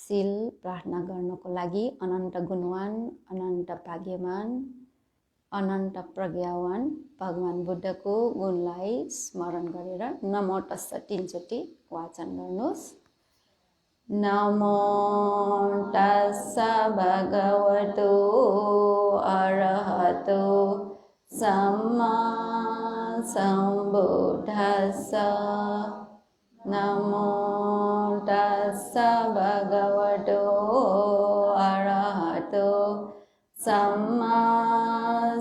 शील प्रार्थना गर्नको लागि अनन्त गुणवान, अनन्त भाग्यवान, अनन्त प्रज्ञावान भगवान बुद्धको गुणलाई स्मरण गरेर नमो तस्स 3 चोटि वाचन गर्नुहोस्। नमो तस्स भगवतो अरहतो सम्मा सम्बुद्धस्स। नमो तस्स भगवतो अरहतो सम्मा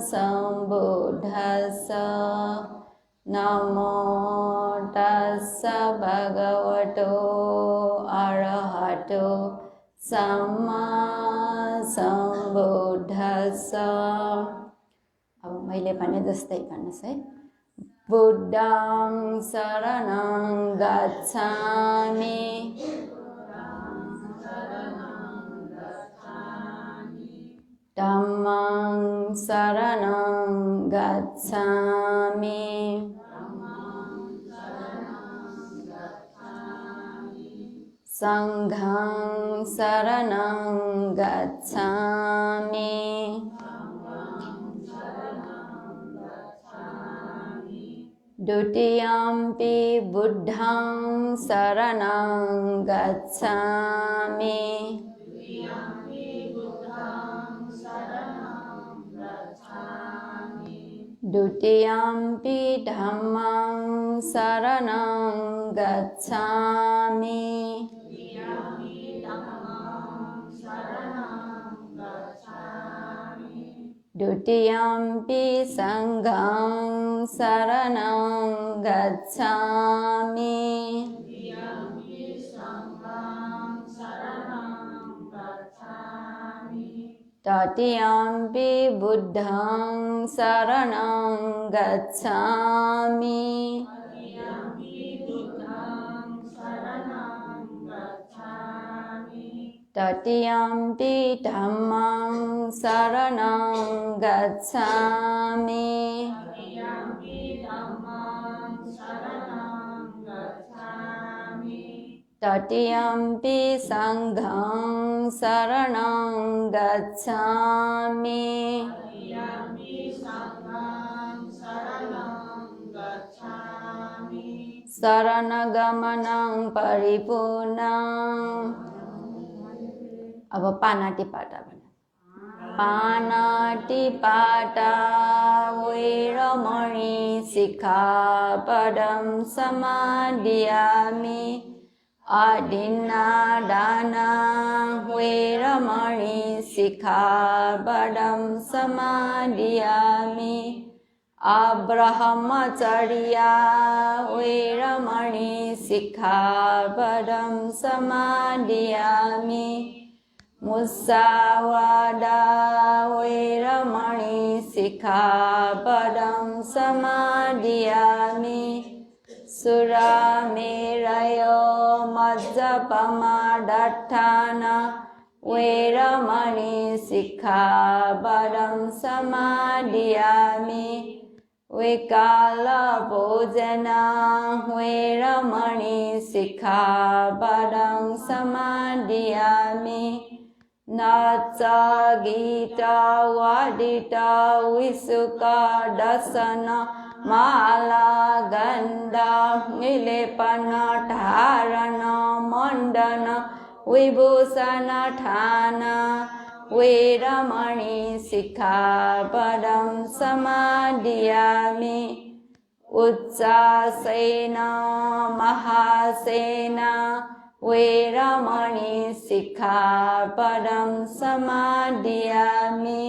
सम्बुद्धस्स। नमो तस्स भगवतो अरहतो सम्मा सम्बुद्धस्स। अब मैले भने जस्तै भन्नुहोस् है। बुद्धं शरणं गच्छामि, धम्मं शरणं गच्छामि, संघं शरणं गच्छामि, द्वितीयम्पि बुद्धं शरणं गच्छामि, द्वितीयम्पि धम्मं शरणं गच्छामि, द्वितीयम्पि संघं शरणं गच्छामि, तृतीयम्पि बुद्धं शरणं गच्छामि, तृतीयम्पि धम्मं शरणं गच्छामि, तृतीयम्पि संघं शरणं गच्छामि, शरणगमनं परिपूर्णं। अब पानातिपाता भन्नु। पानातिपाता वैरमणि सिक्खापदं समादियामि, अदिन्नादाना वैरमणि सिक्खापदं समादियामि, अब्रह्मचर्या वैरमणि सिक्खापदं समादियामि, मुसावादा वैरमणि सिक्खापदं समादियामि, सुरामेरय मज्जपमादत्थाना वैरमणि सिक्खापदं समादियामि, विकालभोजना वैरमणि सिक्खापदं समादियामि, नच गीत वादित विसुक दर्शन माला गन्ध विलेपन धारण मण्डन विभूषण ठान वैरमणि सिक्खापदं समादियामि, उच्चासेन महासेन वैरमणि सिक्खापदं समादियामि,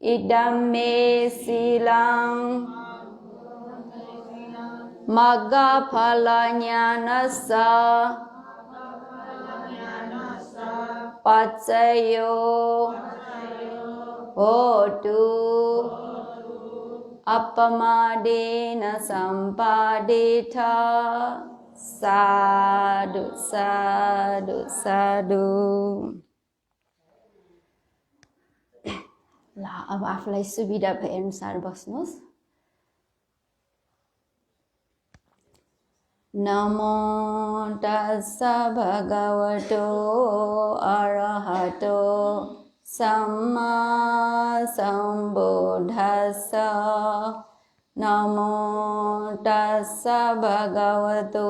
इदं मे शीलं मग्गफलज्ञानस्य पच्चयो होतु, अपमादेन सम्पादित। साधु साधु साधु। ल अब आफूलाई सुविधा भए अनुसार बस्नुहोस्। नमो तस्स भगवतो अरहतो सम्मा सम्बुद्धस्स नमो तस्स भगवतो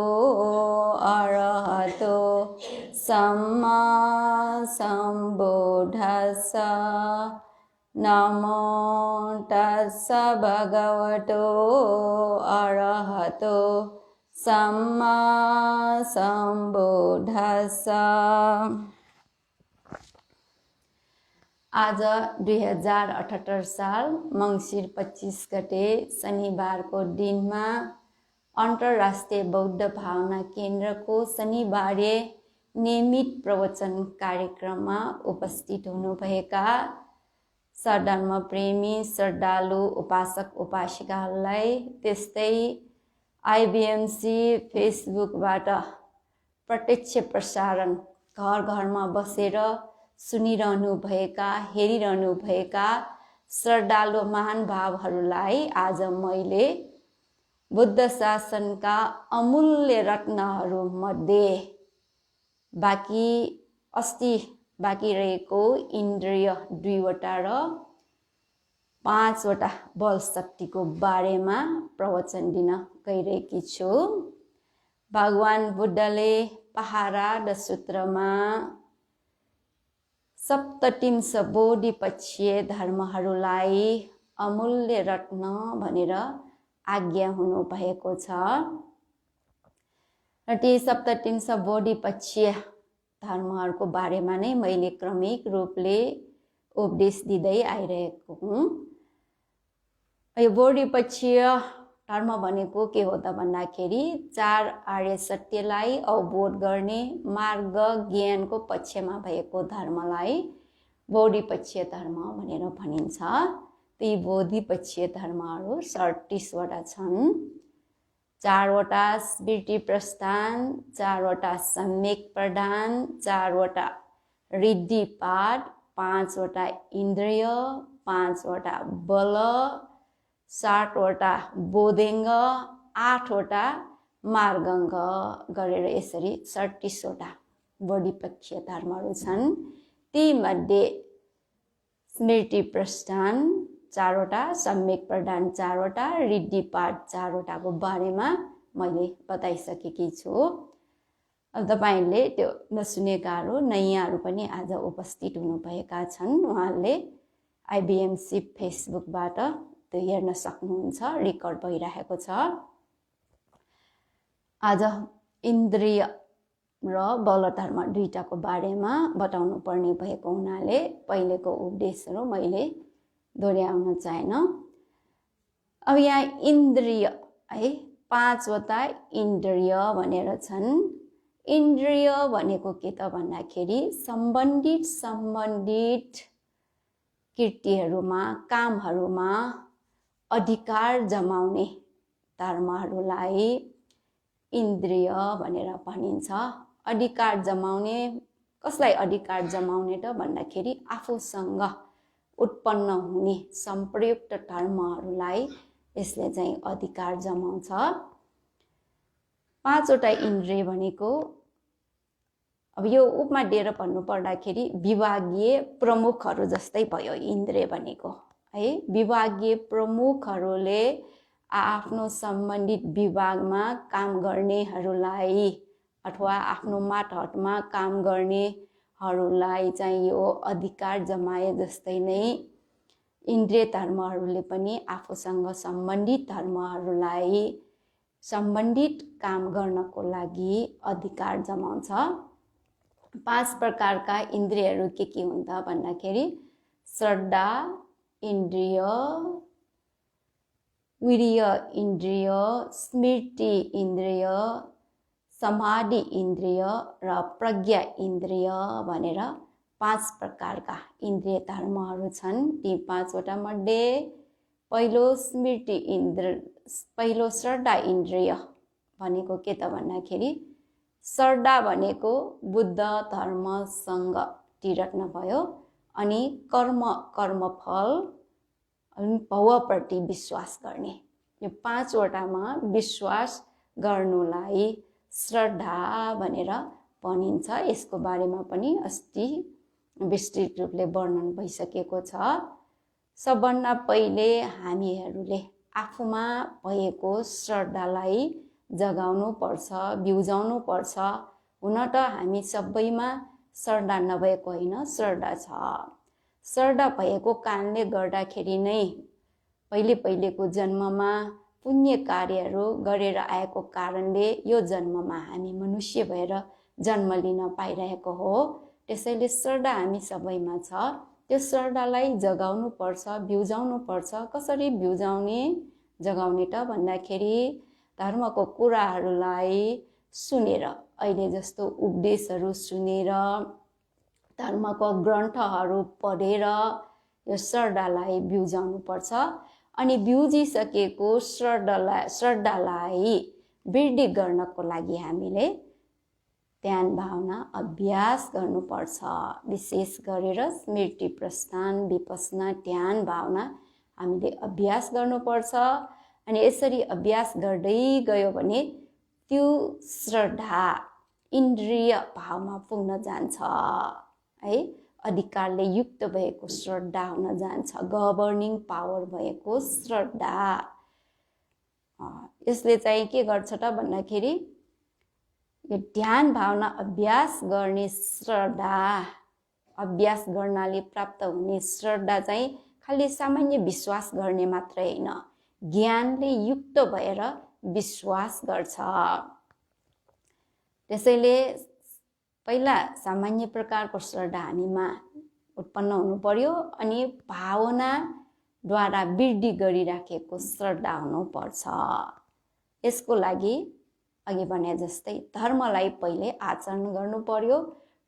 अरहतो सम्मा सम्बुद्धस्स नमो तस्स भगवतो अरहतो सम्मा सम्बुद्धस्स। आज 2078 साल मङ्सिर 25 गते शनिबारको दिनमा अन्तर्राष्ट्रिय बौद्ध भावना केन्द्रको शनिबारे नियमित प्रवचन कार्यक्रममा उपस्थित हुनुभएका सधर्म प्रेमी श्रद्धालु उपासक उपासिकाहरूलाई, त्यस्तै आइबिएमसी फेसबुकबाट प्रत्यक्ष प्रसारण घर घरमा बसेर सुनिरहनु भएका, हेरिरहनु भएका श्रद्धालु महान भावहरूलाई आज मैले बुद्ध शासनका अमूल्य रत्नहरूमध्ये बाँकी रहेको इन्द्रिय 2वटा र 5वटा बल शक्तिको बारेमा प्रवचन दिन गइरहेकी छु। भगवान बुद्धले पहाराद सूत्रमा सप्ततिंश बोधिपक्षीय धर्महरूलाई अमूल्य रत्न भनेर आज्ञा हुनु भएको छ र ती सप्ततिंश बोधिपक्षीय धर्महरूको बारेमा नै मैले क्रमिक रूपले उपदेश दिँदै आइरहेको हुँ। यो बोधिपक्षीय धर्म भनेको के हो त भन्दाखेरि 4 आर्य सत्यलाई अवबोध गर्ने मार्ग ज्ञानको पक्षमा भएको धर्मलाई बोधिपक्षीय धर्म भनेर भनिन्छ। ती बोधिपक्षीय धर्महरू 38वटा छन्। 4वटा स्मृति प्रस्थान, 4वटा सम्यक प्रदान, 4वटा रिद्धिपात, 5वटा इन्द्रिय, 5वटा बल, 7वटा बोधेङ्ग, 8वटा मार्गङ्ग गरेर यसरी 38वटा बोधिपक्षीय धर्महरू छन्। तीमध्ये स्मृति प्रस्थान 4वटा, सम्यक प्रदान 4वटा, रिद्धिपात 4वटाको बारेमा मैले बताइसकेकी छु। अब तपाईहरूले त्यो नसुनेकाहरू नयाँहरू पनि आज उपस्थित हुनुभएका छन्। उहाँहरूले आइबिएमसी फेसबुकबाट त्यो हेर्न सक्नुहुन्छ, रेकर्ड भइरहेको छ। आज इन्द्रिय र बल धर्म 2टाको बारेमा बताउनु पर्ने भएको हुनाले पहिलेको उपदेशहरू मैले दोहोऱ्याउन चाहेन। अब यहाँ इन्द्रिय है 5वटा इन्द्रिय भनेर छन्। इन्द्रिय भनेको के त भन्दाखेरि सम्बन्धित कृत्यहरूमा, कामहरूमा अधिकार जमाउने धर्महरूलाई इन्द्रिय भनेर भनिन्छ। अधिकार जमाउने, कसलाई अधिकार जमाउने त भन्दाखेरि आफूसँग उत्पन्न हुने संप्रयुक्त धर्महरूलाई यसले चाहिँ अधिकार जमाउँछ। 5वटा इन्द्रिय भनेको अब यो उपमा दिएर भन्नु पर्दाखेरि विभागीय प्रमुखहरू जस्तै भयो इन्द्रिय भनेको है। विभागीय प्रमुखहरूले आफ्नो सम्बन्धित विभागमा काम गर्नेहरूलाई अथवा आफ्नो मातहतमा काम गर्नेहरूलाई चाहिँ यो अधिकार जमाए जस्तै नै इन्द्रिय धर्महरूले पनि आफूसँग सम्बन्धित धर्महरूलाई सम्बन्धित काम गर्नको लागि अधिकार जमाउँछ। 5 प्रकारका इन्द्रियहरू के हुन् त भन्दाखेरि श्रद्धा इन्द्रिय, वीर्य इन्द्रिय, स्मृति इन्द्रिय, समाधि इन्द्रिय र प्रज्ञा इन्द्रिय भनेर 5 प्रकारका इन्द्रिय धर्महरू छन्। ती 5वटा मध्ये पहिलो श्रद्धा इन्द्रिय भनेको के त भन्दाखेरि श्रद्धा भनेको बुद्ध धर्मसँग तिरत्न भयो। अनि कर्मफल अनि भवप्रति विश्वास गर्ने, यो 5वटामा विश्वास गर्नुलाई श्रद्धा भनेर भनिन्छ। यसको बारेमा पनि अस्ति विस्तृत रूपले वर्णन भइसकेको छ। सबभन्दा पहिले हामीहरूले आफूमा भएको श्रद्धालाई जगाउनु पर्छ, बिउजाउनु पर्छ। हुन त हामी सबैमा श्रद्धा नभएको होइन, श्रद्धा छ। श्रद्धा भएको कारणले गर्दाखेरि नै पहिलेको जन्ममा पुण्य कार्यहरू गरेर आएको कारणले यो जन्ममा हामी मनुष्य भएर जन्म लिन पाइरहेको हो। त्यसैले श्रद्धा हामी सबैमा छ। त्यो श्रद्धालाई जगाउनु पर्छ, बिउजाउनु पर्छ। कसरी बिउजाउने जगाउने त भन्दाखेरि धर्मको कुराहरूलाई सुनेर, अहिले जस्तो उपदेशहरू सुनेर, धर्मको ग्रन्थहरू पढेर यो श्रद्धालाई बिउजाउनु पर्छ। अनि बिउजिसकेको श्रद्धालाई वृद्धि गर्नको लागि हामीले ध्यान भावना अभ्यास गर्नुपर्छ। विशेष गरेर स्मृति प्रस्थान, विपस्सना, ध्यान भावना हामीले अभ्यास गर्नुपर्छ। अनि यसरी अभ्यास गर्दै गयो भने त्यो श्रद्धा इन्द्रिय भावमा पुग्न जान्छ है। अधिकारले युक्त भएको श्रद्धा हुन जान्छ, गभर्निङ पावर भएको श्रद्धा। यसले चाहिँ के गर्छ त भन्दाखेरि यो ध्यान भावना अभ्यास गर्ने श्रद्धा, अभ्यास गर्नाले प्राप्त हुने श्रद्धा चाहिँ खालि सामान्य विश्वास गर्ने मात्रै होइन, ज्ञानले युक्त भएर विश्वास गर्छ। त्यसैले पहिला सामान्य प्रकारको श्रद्धा हामीमा उत्पन्न हुनु पर्यो, अनि भावनाद्वारा वृद्धि गरिराखेको श्रद्धा हुनुपर्छ। यसको लागि अघि भने जस्तै धर्मलाई पहिले आचरण गर्नु पर्यो।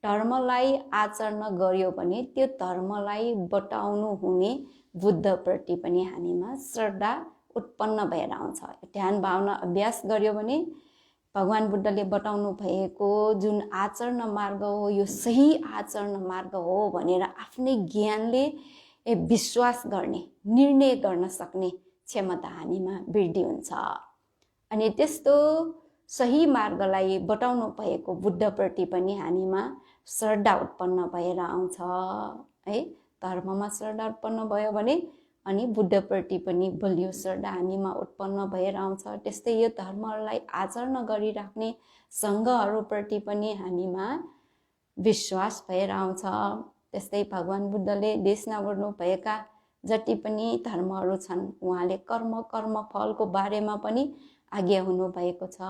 धर्मलाई आचरण गर्यो भने त्यो धर्मलाई बताउनु हुने बुद्धप्रति पनि हामीमा श्रद्धा उत्पन्न भएर आउँछ। ध्यान भावना अभ्यास गर्यो भने भगवान बुद्धले बताउनु भएको जुन आचरण मार्ग हो, यो सही आचरण मार्ग हो भनेर आफ्नै ज्ञानले विश्वास गर्ने, निर्णय गर्न सक्ने क्षमता हामीमा वृद्धि हुन्छ। अनि त्यस्तो सही मार्गलाई बताउनु भएको बुद्धप्रति पनि हामीमा श्रद्धा उत्पन्न भएर आउँछ है। धर्ममा श्रद्धा उत्पन्न भयो भने अनि बुद्धप्रति पनि बलियो श्रद्धा हामीमा उत्पन्न भएर आउँछ। त्यस्तै यो धर्मलाई आचरण गरिराख्ने सङ्घहरूप्रति पनि हामीमा विश्वास भएर आउँछ। त्यस्तै भगवान बुद्धले देशना गर्नुभएका जति पनि धर्महरू छन्, उहाँले कर्मफलको बारेमा पनि आज्ञा हुनुभएको छ।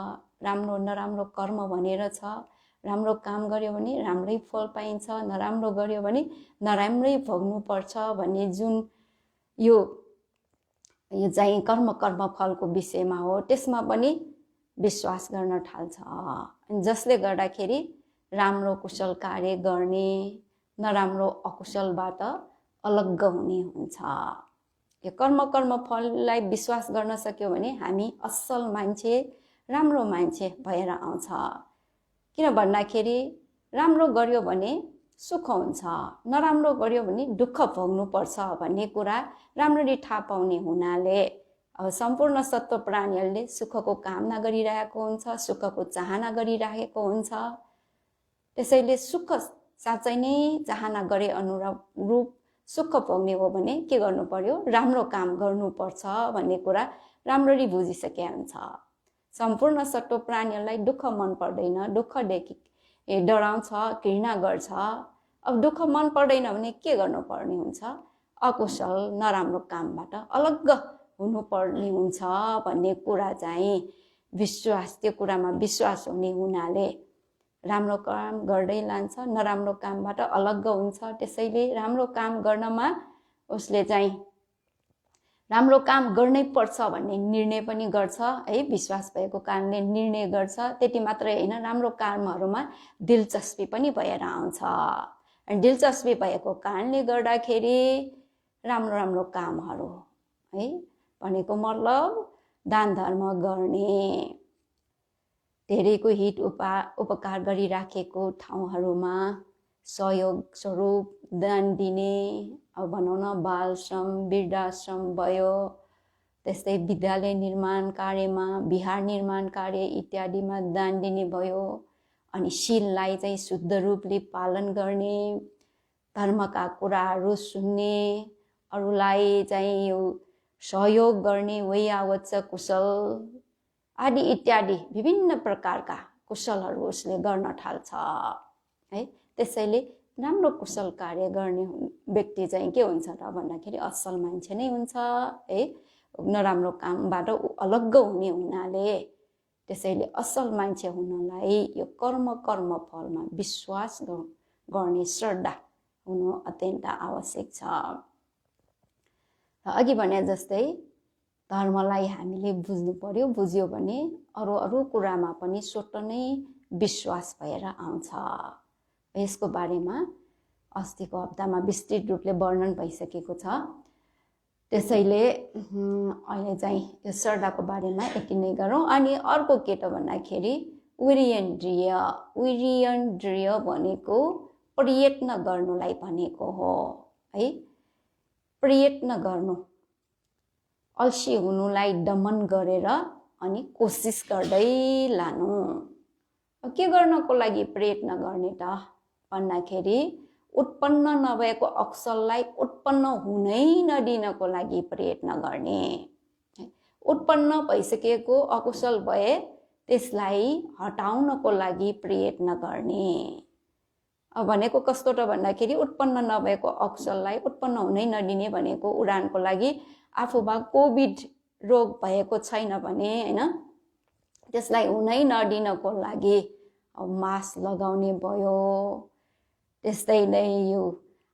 राम्रो नराम्रो कर्म भनेर छ। राम्रो काम गर्यो भने राम्रै फल पाइन्छ, नराम्रो गर्यो भने नराम्रै भोग्नुपर्छ भन्ने जुन यो चाहिँ कर्मफलको विषयमा हो, त्यसमा पनि विश्वास गर्न थाल्छ। जसले गर्दाखेरि राम्रो कुशल कार्य गर्ने, नराम्रो अकुशलबाट अलग्ग हुने हुन्छ। यो कर्मफललाई विश्वास गर्न सक्यो भने हामी असल मान्छे, राम्रो मान्छे भएर आउँछ। किन भन्दाखेरि राम्रो गर्यो भने सुख हुन्छ, नराम्रो गर्यो भने दुःख भोग्नुपर्छ भन्ने कुरा राम्ररी थाहा पाउने हुनाले अब सम्पूर्ण सत्व प्राणीहरूले सुखको कामना गरिरहेको हुन्छ, सुखको चाहना गरिरहेको हुन्छ। त्यसैले सुख साँच्चै नै चाहना गरे अनुरूप सुख भोग्ने हो भने के गर्नु पर्यो? राम्रो काम गर्नुपर्छ भन्ने कुरा राम्ररी बुझिसकेका हुन्छ। सम्पूर्ण सत्व प्राणीहरूलाई दुःख मन पर्दैन, दुःखदेखि डराउँछ, घृणा गर्छ। अब दुःख मन पर्दैन भने के गर्नुपर्ने हुन्छ? अकुशल नराम्रो कामबाट अलग्ग हुनुपर्ने हुन्छ भन्ने कुरा चाहिँ विश्वास, त्यो कुरामा विश्वास हुने हुनाले राम्रो काम गर्दै लान्छ, नराम्रो कामबाट अलग्ग हुन्छ। त्यसैले राम्रो काम गर्नमा उसले चाहिँ राम्रो काम गर्नै पर्छ भन्ने निर्णय पनि गर्छ है। विश्वास भएको कारणले निर्णय गर्छ। त्यति मात्रै होइन, राम्रो कामहरूमा दिलचस्पी पनि भएर आउँछ। अनि दिलचस्पी भएको कारणले गर्दाखेरि राम्रो कामहरू है भनेको मतलब दान धर्म गर्ने, धेरैको हित उपकार गरिराखेको ठाउँहरूमा सहयोग स्वरूप दान दिने। अब भनौँ न बालश्रम, वृद्धाश्रम भयो, त्यस्तै विद्यालय निर्माण कार्यमा, विहार निर्माण कार्य इत्यादिमा दान दिने भयो। अनि शीललाई चाहिँ शुद्ध रूपले पालन गर्ने, धर्मका कुराहरू सुन्ने, अरूलाई चाहिँ यो सहयोग गर्ने, वैयावच्च कुशल आदि इत्यादि विभिन्न प्रकारका कुशलहरू उसले गर्न थाल्छ है। त्यसैले राम्रो कुशल कार्य गर्ने व्यक्ति चाहिँ के हुन्छ र भन्दाखेरि असल मान्छे नै हुन्छ है। नराम्रो कामबाट अलग्ग हुने हुनाले त्यसैले असल मान्छे हुनलाई यो कर्म फलमा विश्वास गर्ने श्रद्धा हुनु अत्यन्त आवश्यक छ। अघि भने जस्तै धर्मलाई हामीले बुझ्नु पर्यो, बुझ्यो भने अरू कुरामा पनि स्वतः नै विश्वास भएर आउँछ। यसको बारेमा अस्तिको हप्तामा विस्तृत रूपले वर्णन भइसकेको छ। त्यसैले अहिले चाहिँ यो श्रद्धाको बारेमा यति नै गरौँ। अनि अर्को के त भन्दाखेरि वीर्येन्द्रिय भनेको प्रयत्न गर्नुलाई भनेको हो है। प्रयत्न गर्नु, अल्छी हुनुलाई दमन गरेर अनि कोसिस गर्दै लानु। के गर्नको लागि प्रयत्न गर्ने त भन्दाखेरि उत्पन्न नभएको अकुशललाई उत्पन्न हुनै नदिनको लागि प्रयत्न गर्ने। उत्पन्न भइसकेको अकुशल भए त्यसलाई हटाउनको लागि प्रयत्न गर्ने। भनेको कस्तो त भन्दाखेरि उत्पन्न नभएको अकुशललाई उत्पन्न हुनै नदिने भनेको उदाहरणको लागि आफूमा कोभिड रोग भएको छैन भने हैन, त्यसलाई हुनै नदिनको लागि मास्क लगाउने भयो। त्यस्तै नै यो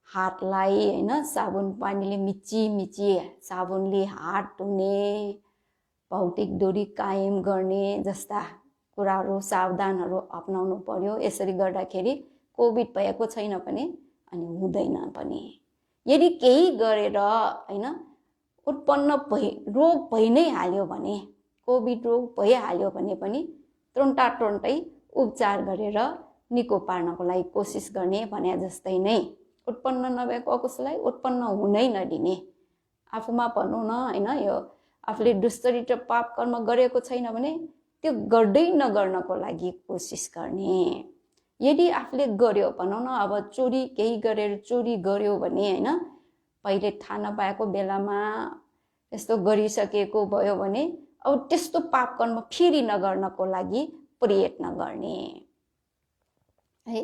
हातलाई हैन साबुन पानीले मिची साबुनले हात धुने, भौतिक दूरी कायम गर्ने जस्ता कुराहरू, सावधानहरू अपनाउनु पर्यो। यसरी गर्दाखेरि कोभिड भएको छैन भने अनि हुँदैन पनि। यदि केही गरेर हैन उत्पन्न रोग भइ नै हाल्यो भने, कोभिड रोग भइहाल्यो भने पनि तुरुन्तै उपचार गरेर निको पार्नको लागि कोसिस गर्ने भने जस्तै नै उत्पन्न नभएको अकुशललाई उत्पन्न हुनै नदिने। आफूमा भनौँ न हैन, यो आफूले दुष्चरित्र पाप कर्म गरेको छैन भने त्यो गर्दै नगर्नको लागि कोसिस गर्ने। यदि आफूले गर्यो भनौँ न, अब चोरी केही गरेर चोरी गर्यो भने हैन, पहिले थाहा नपाएको बेलामा यस्तो गरिसकेको भयो भने अब त्यस्तो पाप कर्म फेरि नगर्नको लागि प्रयत्न गर्ने है।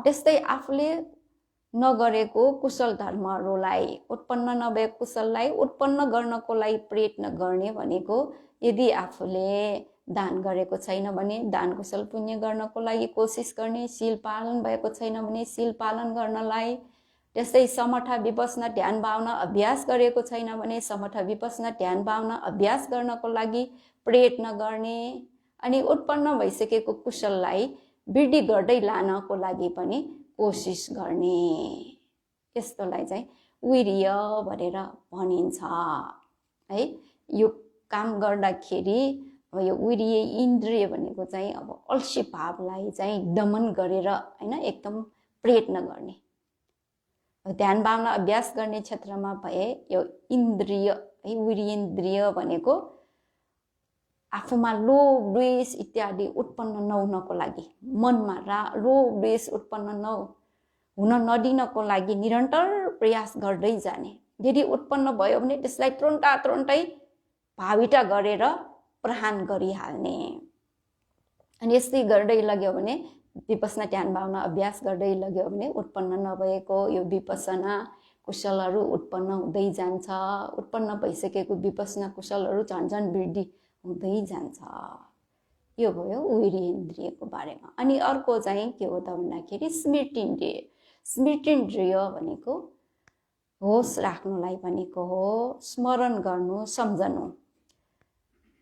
त्यस्तै आफूले नगरेको कुशल धर्महरूलाई, उत्पन्न नभएको कुशललाई उत्पन्न गर्नको लागि प्रयत्न गर्ने भनेको यदि आफूले दान गरेको छैन भने दान कुशल पुण्य गर्नको लागि कोसिस गर्ने, शील पालन भएको छैन भने शील पालन गर्नलाई, त्यस्तै समठा विपस्सना ध्यान भावना अभ्यास गरेको छैन भने समठा विपस्सना ध्यान भावना अभ्यास गर्नको लागि प्रयत्न गर्ने। अनि उत्पन्न भइसकेको कुशललाई वृद्धि गर्दै लानको लागि पनि कोसिस गर्ने। यस्तोलाई चाहिँ वीर्य भनेर भनिन्छ है। यो काम गर्दाखेरि यो वीर्य इन्द्रिय भनेको चाहिँ अब अल्छी भावलाई चाहिँ दमन गरेर हैन एकदम प्रयत्न गर्ने। ध्यान भावना अभ्यास गर्ने क्षेत्रमा भए यो इन्द्रिय है, वीर्येन्द्रिय भनेको आफूमा लोभ द्वेष इत्यादि उत्पन्न नहुनको लागि, मनमा लोभ द्वेष उत्पन्न हुन नदिनको लागि निरन्तर प्रयास गर्दै जाने। यदि उत्पन्न भयो भने त्यसलाई तुरुन्तै भाविता गरेर प्रहान गरिहाल्ने। अनि यस्तै गर्दै लग्यो भने विपस्सना ध्यान भावना अभ्यास गर्दै लग्यो भने उत्पन्न नभएको यो विपस्सना कुशलहरू उत्पन्न हुँदै जान्छ। उत्पन्न भइसकेको विपस्सना कुशलहरू झन्झन वृद्धि हुँदै जान्छ। यो भयो वीर्येन्द्रियको बारेमा। अनि अर्को चाहिँ के हो त भन्दाखेरि स्मृतिन्द्रिय। स्मृतिन्द्रिय भनेको होस राख्नुलाई भनेको हो, स्मरण गर्नु, सम्झनु।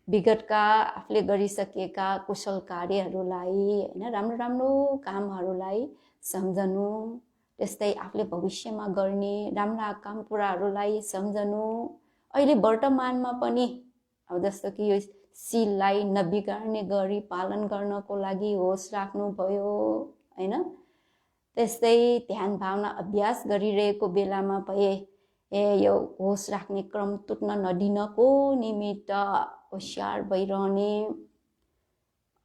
विगतका आफूले गरिसकेका कुशल कार्यहरूलाई हैन, राम्रो कामहरूलाई सम्झनु। त्यस्तै आफूले भविष्यमा गर्ने राम्रा काम कुराहरूलाई सम्झनु। अहिले वर्तमानमा पनि अब जस्तो कि यो शीललाई नबिगार्ने गरी पालन गर्नको लागि होस राख्नु भयो हैन। त्यस्तै ध्यान भावना अभ्यास गरिरहेको बेलामा भए यो होस राख्ने क्रम टुट्न नदिनको निमित्त होसियार भइरहने,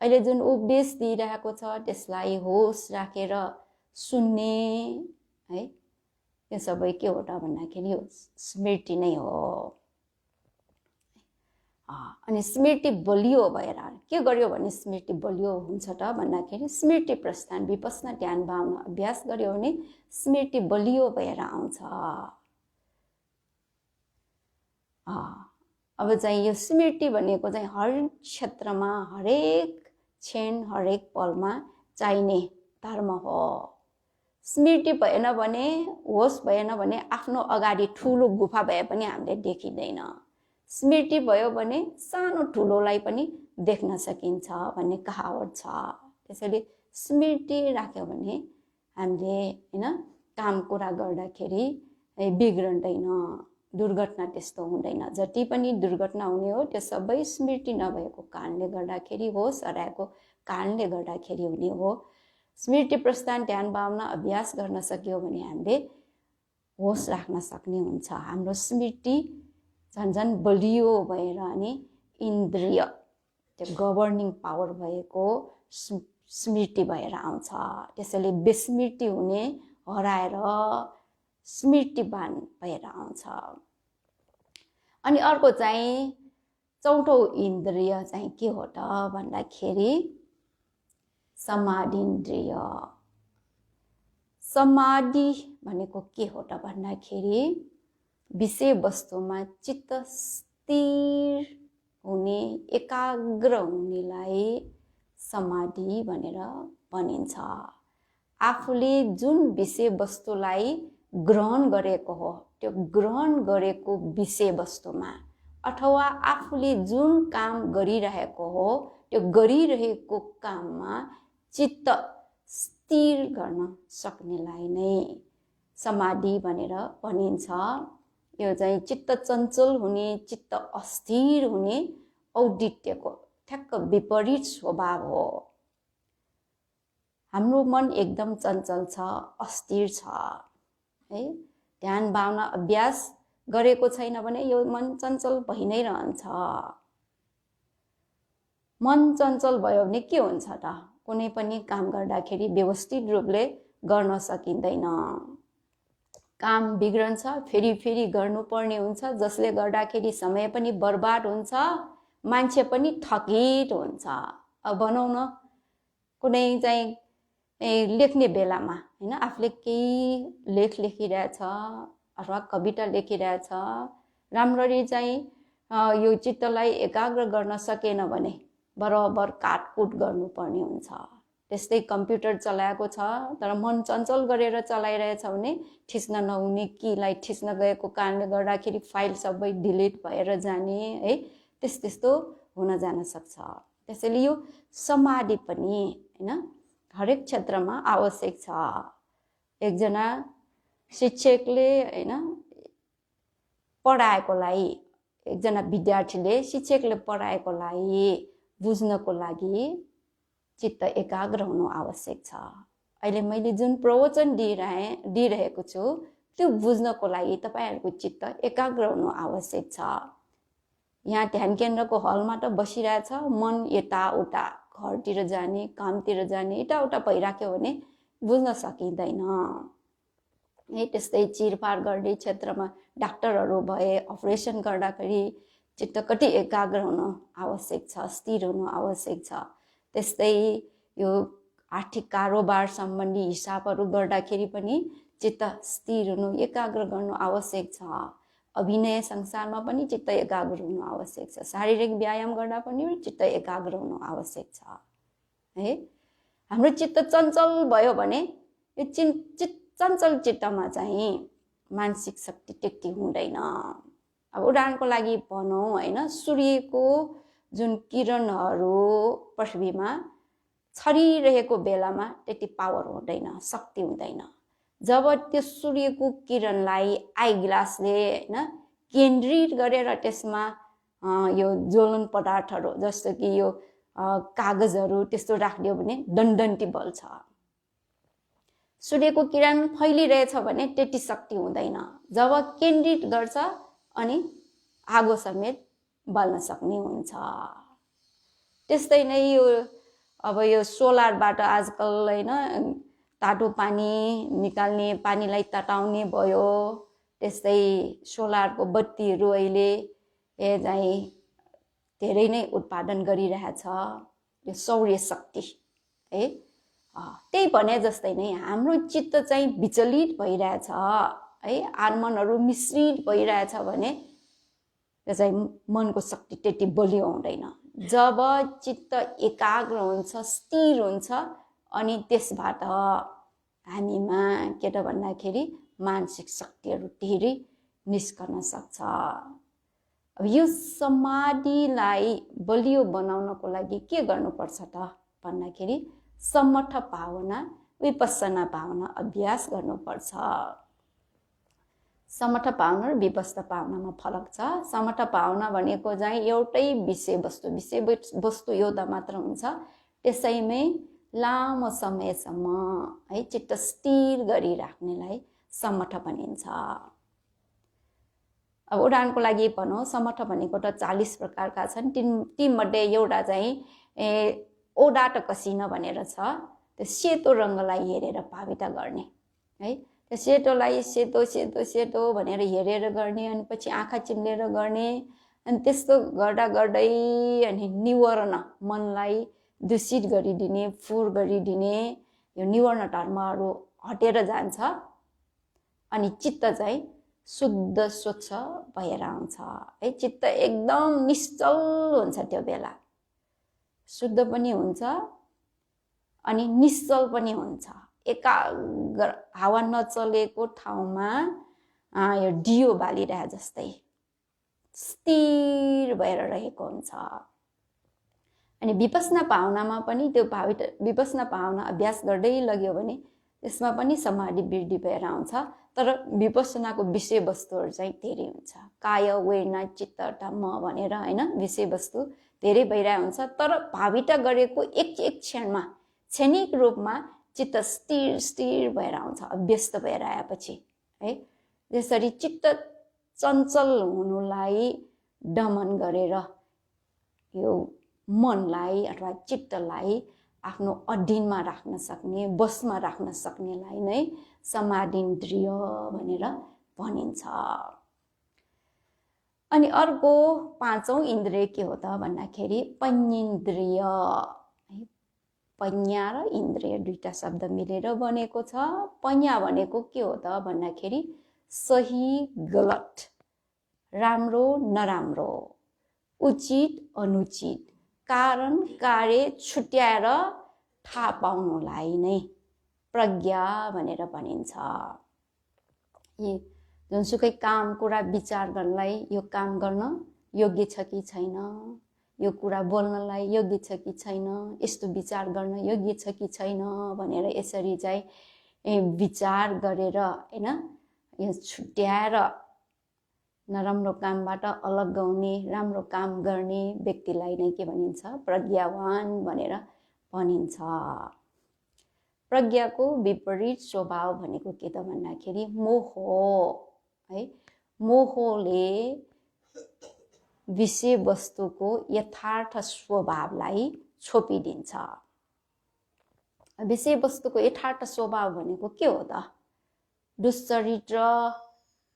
अहिले जुन उपदेश दिइरहेको छ त्यसलाई होस राखेर सुन्ने है, यो सबै के हो त भन्दाखेरि यो स्मृति नै हो। अनि स्मृति बलियो भएर के गर्यो भने स्मृति बलियो हुन्छ त भन्दाखेरि स्मृति प्रस्थान विपस्ना ध्यान भावना अभ्यास गर्यो भने स्मृति बलियो भएर आउँछ। अब चाहिँ यो स्मृति भनेको चाहिँ हरेक क्षेत्रमा हरेक क्षण हरेक पलमा चाहिने धर्म हो। स्मृति भएन भने होस भएन भने आफ्नो अगाडि ठुलो गुफा भए पनि हामीले देखिँदैन। स्मृति भयो भने सानो ठुलोलाई पनि देख्न सकिन्छ भन्ने कहावत छ। त्यसैले स्मृति राख्यो भने हामीले हैन काम कुरा गर्दाखेरि बिग्रँदैन, दुर्घटना त्यस्तो हुँदैन। जति पनि दुर्घटना हुने हो त्यो सबै स्मृति नभएको कारणले गर्दाखेरि, होस हराएको कारणले गर्दाखेरि हुने हो। स्मृति प्रस्थान ध्यान भावना अभ्यास गर्न सक्यो भने हामीले होस राख्न सक्ने हुन्छ। हाम्रो स्मृति झन् बलियो भएर अनि इन्द्रिय त्यो गभर्निङ पावर भएको स्मृति भएर आउँछ। त्यसैले विस्मृति हुने हराएर स्मृतिवान भएर आउँछ। अनि अर्को चाहिँ चौथो इन्द्रिय चाहिँ के हो त भन्दाखेरि समाधिन्द्रिय। समाधि भनेको के हो त भन्दाखेरि विषय वस्तुमा चित्त स्थिर हुने, एकाग्र हुनेलाई समाधि भनेर भनिन्छ। आफूले जुन विषय वस्तुलाई ग्रहण गरेको हो त्यो ग्रहण गरेको विषय वस्तुमा अथवा आफूले जुन काम गरिरहेको हो त्यो गरिरहेको काममा चित्त स्थिर गर्न सक्नेलाई नै समाधि भनेर भनिन्छ। यो चाहिँ चित्त चञ्चल हुने, चित्त अस्थिर हुने औदित्यको ठ्याक्क विपरीत स्वभाव हो। हाम्रो मन एकदम चञ्चल छ, अस्थिर छ है। ध्यान भावना अभ्यास गरेको छैन भने यो मन चञ्चल भइ नै रहन्छ। मन चञ्चल भयो भने के हुन्छ त? कुनै पनि काम गर्दाखेरि व्यवस्थित रूपले गर्न सकिँदैन, काम बिग्रन्छ, फेरि गर्नुपर्ने हुन्छ, जसले गर्दाखेरि समय पनि बर्बाद हुन्छ, मान्छे पनि थकित हुन्छ। अब भनौँ न कुनै चाहिँ लेख्ने बेलामा हैन, आफूले केही लेख लेखिरहेछ अथवा कविता लेखिरहेछ, राम्ररी चाहिँ यो चित्तलाई एकाग्र गर्न सकेन भने बराबर काटकुट गर्नुपर्ने हुन्छ। त्यस्तै कम्प्युटर चलाएको छ तर मन चञ्चल गरेर चलाइरहेछ भने ठिच्न नहुने कीलाई ठिच्न गएको कारणले गर्दाखेरि फाइल सबै डिलिट भएर जाने है, त्यस्तो हुन जान सक्छ। त्यसैले यो समाधि पनि हैन हरेक क्षेत्रमा आवश्यक छ। एकजना शिक्षकले हैन पढाएकोलाई, एकजना विद्यार्थीले शिक्षकले पढाएकोलाई बुझ्नको लागि चित्त एकाग्र हुनु आवश्यक छ। अहिले मैले जुन प्रवचन दिइरहेको छु त्यो बुझ्नको लागि तपाईहरुको चित्त एकाग्र हुनु आवश्यक छ। यहाँ ध्यान केन्द्रको हलमा त बसिरहेछ, मन यताउता घरतिर जाने, कामतिर जाने, यताउता भइराख्यो भने बुझ्न सकिँदैन है। त्यस्तै चिरफार गर्ने क्षेत्रमा डाक्टरहरू भए अपरेसन गर्दाखेरि चित्त कति एकाग्र हुनु आवश्यक छ, स्थिर हुनु आवश्यक छ। त्यस्तै यो आर्थिक कारोबार सम्बन्धी हिसाबहरू गर्दाखेरि पनि चित्त स्थिर हुनु, एकाग्र गर्नु आवश्यक छ। अभिनय संसारमा पनि चित्त एकाग्र हुनु आवश्यक छ। शारीरिक व्यायाम गर्दा पनि चित्त एकाग्र हुनु आवश्यक छ है। हाम्रो चित्त चञ्चल भयो भने यो चञ्चल चित्तमा चाहिँ मानसिक शक्ति त्यति हुँदैन। अब उदाहरणको लागि भनौँ हैन, सूर्यको जुन किरणहरू पृथ्वीमा छरिरहेको बेलामा त्यति पावर हुँदैन, शक्ति हुँदैन। जब त्यो सूर्यको किरणलाई आई ग्लासले हैन केन्द्रित गरेर त्यसमा यो ज्वलन पदार्थहरू जस्तो कि यो कागजहरू त्यस्तो राखिदियो भने दण्डन्ती बल्छ। सूर्यको किरण फैलिरहेछ भने त्यति शक्ति हुँदैन। जब केन्द्रित गर्छ अनि आगो समेत बल्न सक्ने हुन्छ। त्यस्तै नै अब यो सोलरबाट आजकल हैन तातो पानी निकाल्ने, पानीलाई तताउने भयो। त्यस्तै सोलरको बत्तीहरू अहिले चाहिँ धेरै नै उत्पादन गरिरहेछ, यो सौर्य शक्ति है। त्यही भने जस्तै नै हाम्रो चित्त चाहिँ विचलित भइरहेछ है, आत्मनहरू मिश्रित भइरहेछ भने त्यो चाहिँ मनको शक्ति त्यति बलियो हुँदैन। जब चित्त एकाग्र हुन्छ, स्थिर हुन्छ अनि त्यसबाट हामीमा के त भन्दाखेरि मानसिक शक्तिहरू धेरै निस्कन सक्छ। अब यो समाधिलाई बलियो बनाउनको लागि के गर्नुपर्छ त भन्दाखेरि समठ भावना, विपස්සना भावना अभ्यास गर्नुपर्छ। समठ भावना र विपस्थ भावनामा फरक छ। समठ भावना भनेको चाहिँ एउटै विषयवस्तु एउटा मात्र हुन्छ, त्यसैमै लामो समयसम्म है चित्त स्थिर गरिराख्नेलाई समठ भनिन्छ। अब उदाहरणको लागि भनौँ, समठ भनेको त 40 प्रकारका छन्। तीमध्ये एउटा चाहिँ ओडाट कसिन भनेर छ। त्यो सेतो रङ्गलाई हेरेर भाविता गर्ने है। त्यो सेतोलाई सेतो सेतो सेतो भनेर हेरेर गर्ने, अनि पछि आँखा चिम्लेर गर्ने, अनि त्यस्तो गर्दा गर्दै अनि निवर्ण, मनलाई दूषित गरिदिने, फोहोर गरिदिने यो निवर्ण धर्महरू हटेर जान्छ अनि चित्त चाहिँ शुद्ध स्वच्छ भएर आउँछ है। चित्त एकदम निश्चल हुन्छ, त्यो बेला शुद्ध पनि हुन्छ अनि निश्चल पनि हुन्छ। एकाग्र, हावा नचलेको ठाउँमा यो डियो बालिरहे जस्तै स्थिर भएर रहेको हुन्छ। अनि विपस्सना भावनामा पनि त्यो विपस्सना भावना अभ्यास गर्दै लग्यो भने त्यसमा पनि समाधि वृद्धि भएर आउँछ। तर विपस्सनाको विषयवस्तुहरू चाहिँ धेरै हुन्छ। काय वेदना चित्त धम्म भनेर हैन विषयवस्तु धेरै भइरहेको हुन्छ। तर भाविता गरेको एक क्षणमा, क्षणिक रूपमा चित्त स्थिर भएर आउँछ, अभ्यस्त भएर आएपछि है। त्यसरी चित्त चञ्चल हुनुलाई दमन गरेर यो मनलाई अथवा चित्तलाई आफ्नो अधीनमा राख्न सक्ने, बसमा राख्न सक्नेलाई नै समाधिन्द्रिय भनेर भनिन्छ। अनि अर्को पाँचौं इन्द्रिय के हो त भन्दाखेरि पञ्चेन्द्रिय है। पञ्या र इन्द्रिय दुईटा शब्द मिलेर बनेको छ। पञ्या भनेको के हो त भन्दाखेरि सही गलत, राम्रो नराम्रो, उचित अनुचित, कारण कार्य छुट्याएर थाहा पाउनुलाई नै प्रज्ञा भनेर भनिन्छ। यी जुनसुकै काम कुरा विचार गर्नलाई यो काम गर्न योग्य छ कि छैन, यो कुरा बोल्नलाई योग्य छ कि छैन, यस्तो विचार गर्न योग्य छ कि छैन भनेर यसरी चाहिँ विचार गरेर हैन यो छुट्याएर नराम्रो कामबाट अलग गाउने, राम्रो काम गर्ने व्यक्तिलाई नै के भनिन्छ? प्रज्ञावान भनेर भनिन्छ। प्रज्ञाको विपरीत स्वभाव भनेको के त भन्दाखेरि मोह है। मोहले विषयवस्तुको यथार्थ स्वभावलाई छोपिदिन्छ। विषयवस्तुको यथार्थ स्वभाव भनेको के हो त? दुश्चरित्र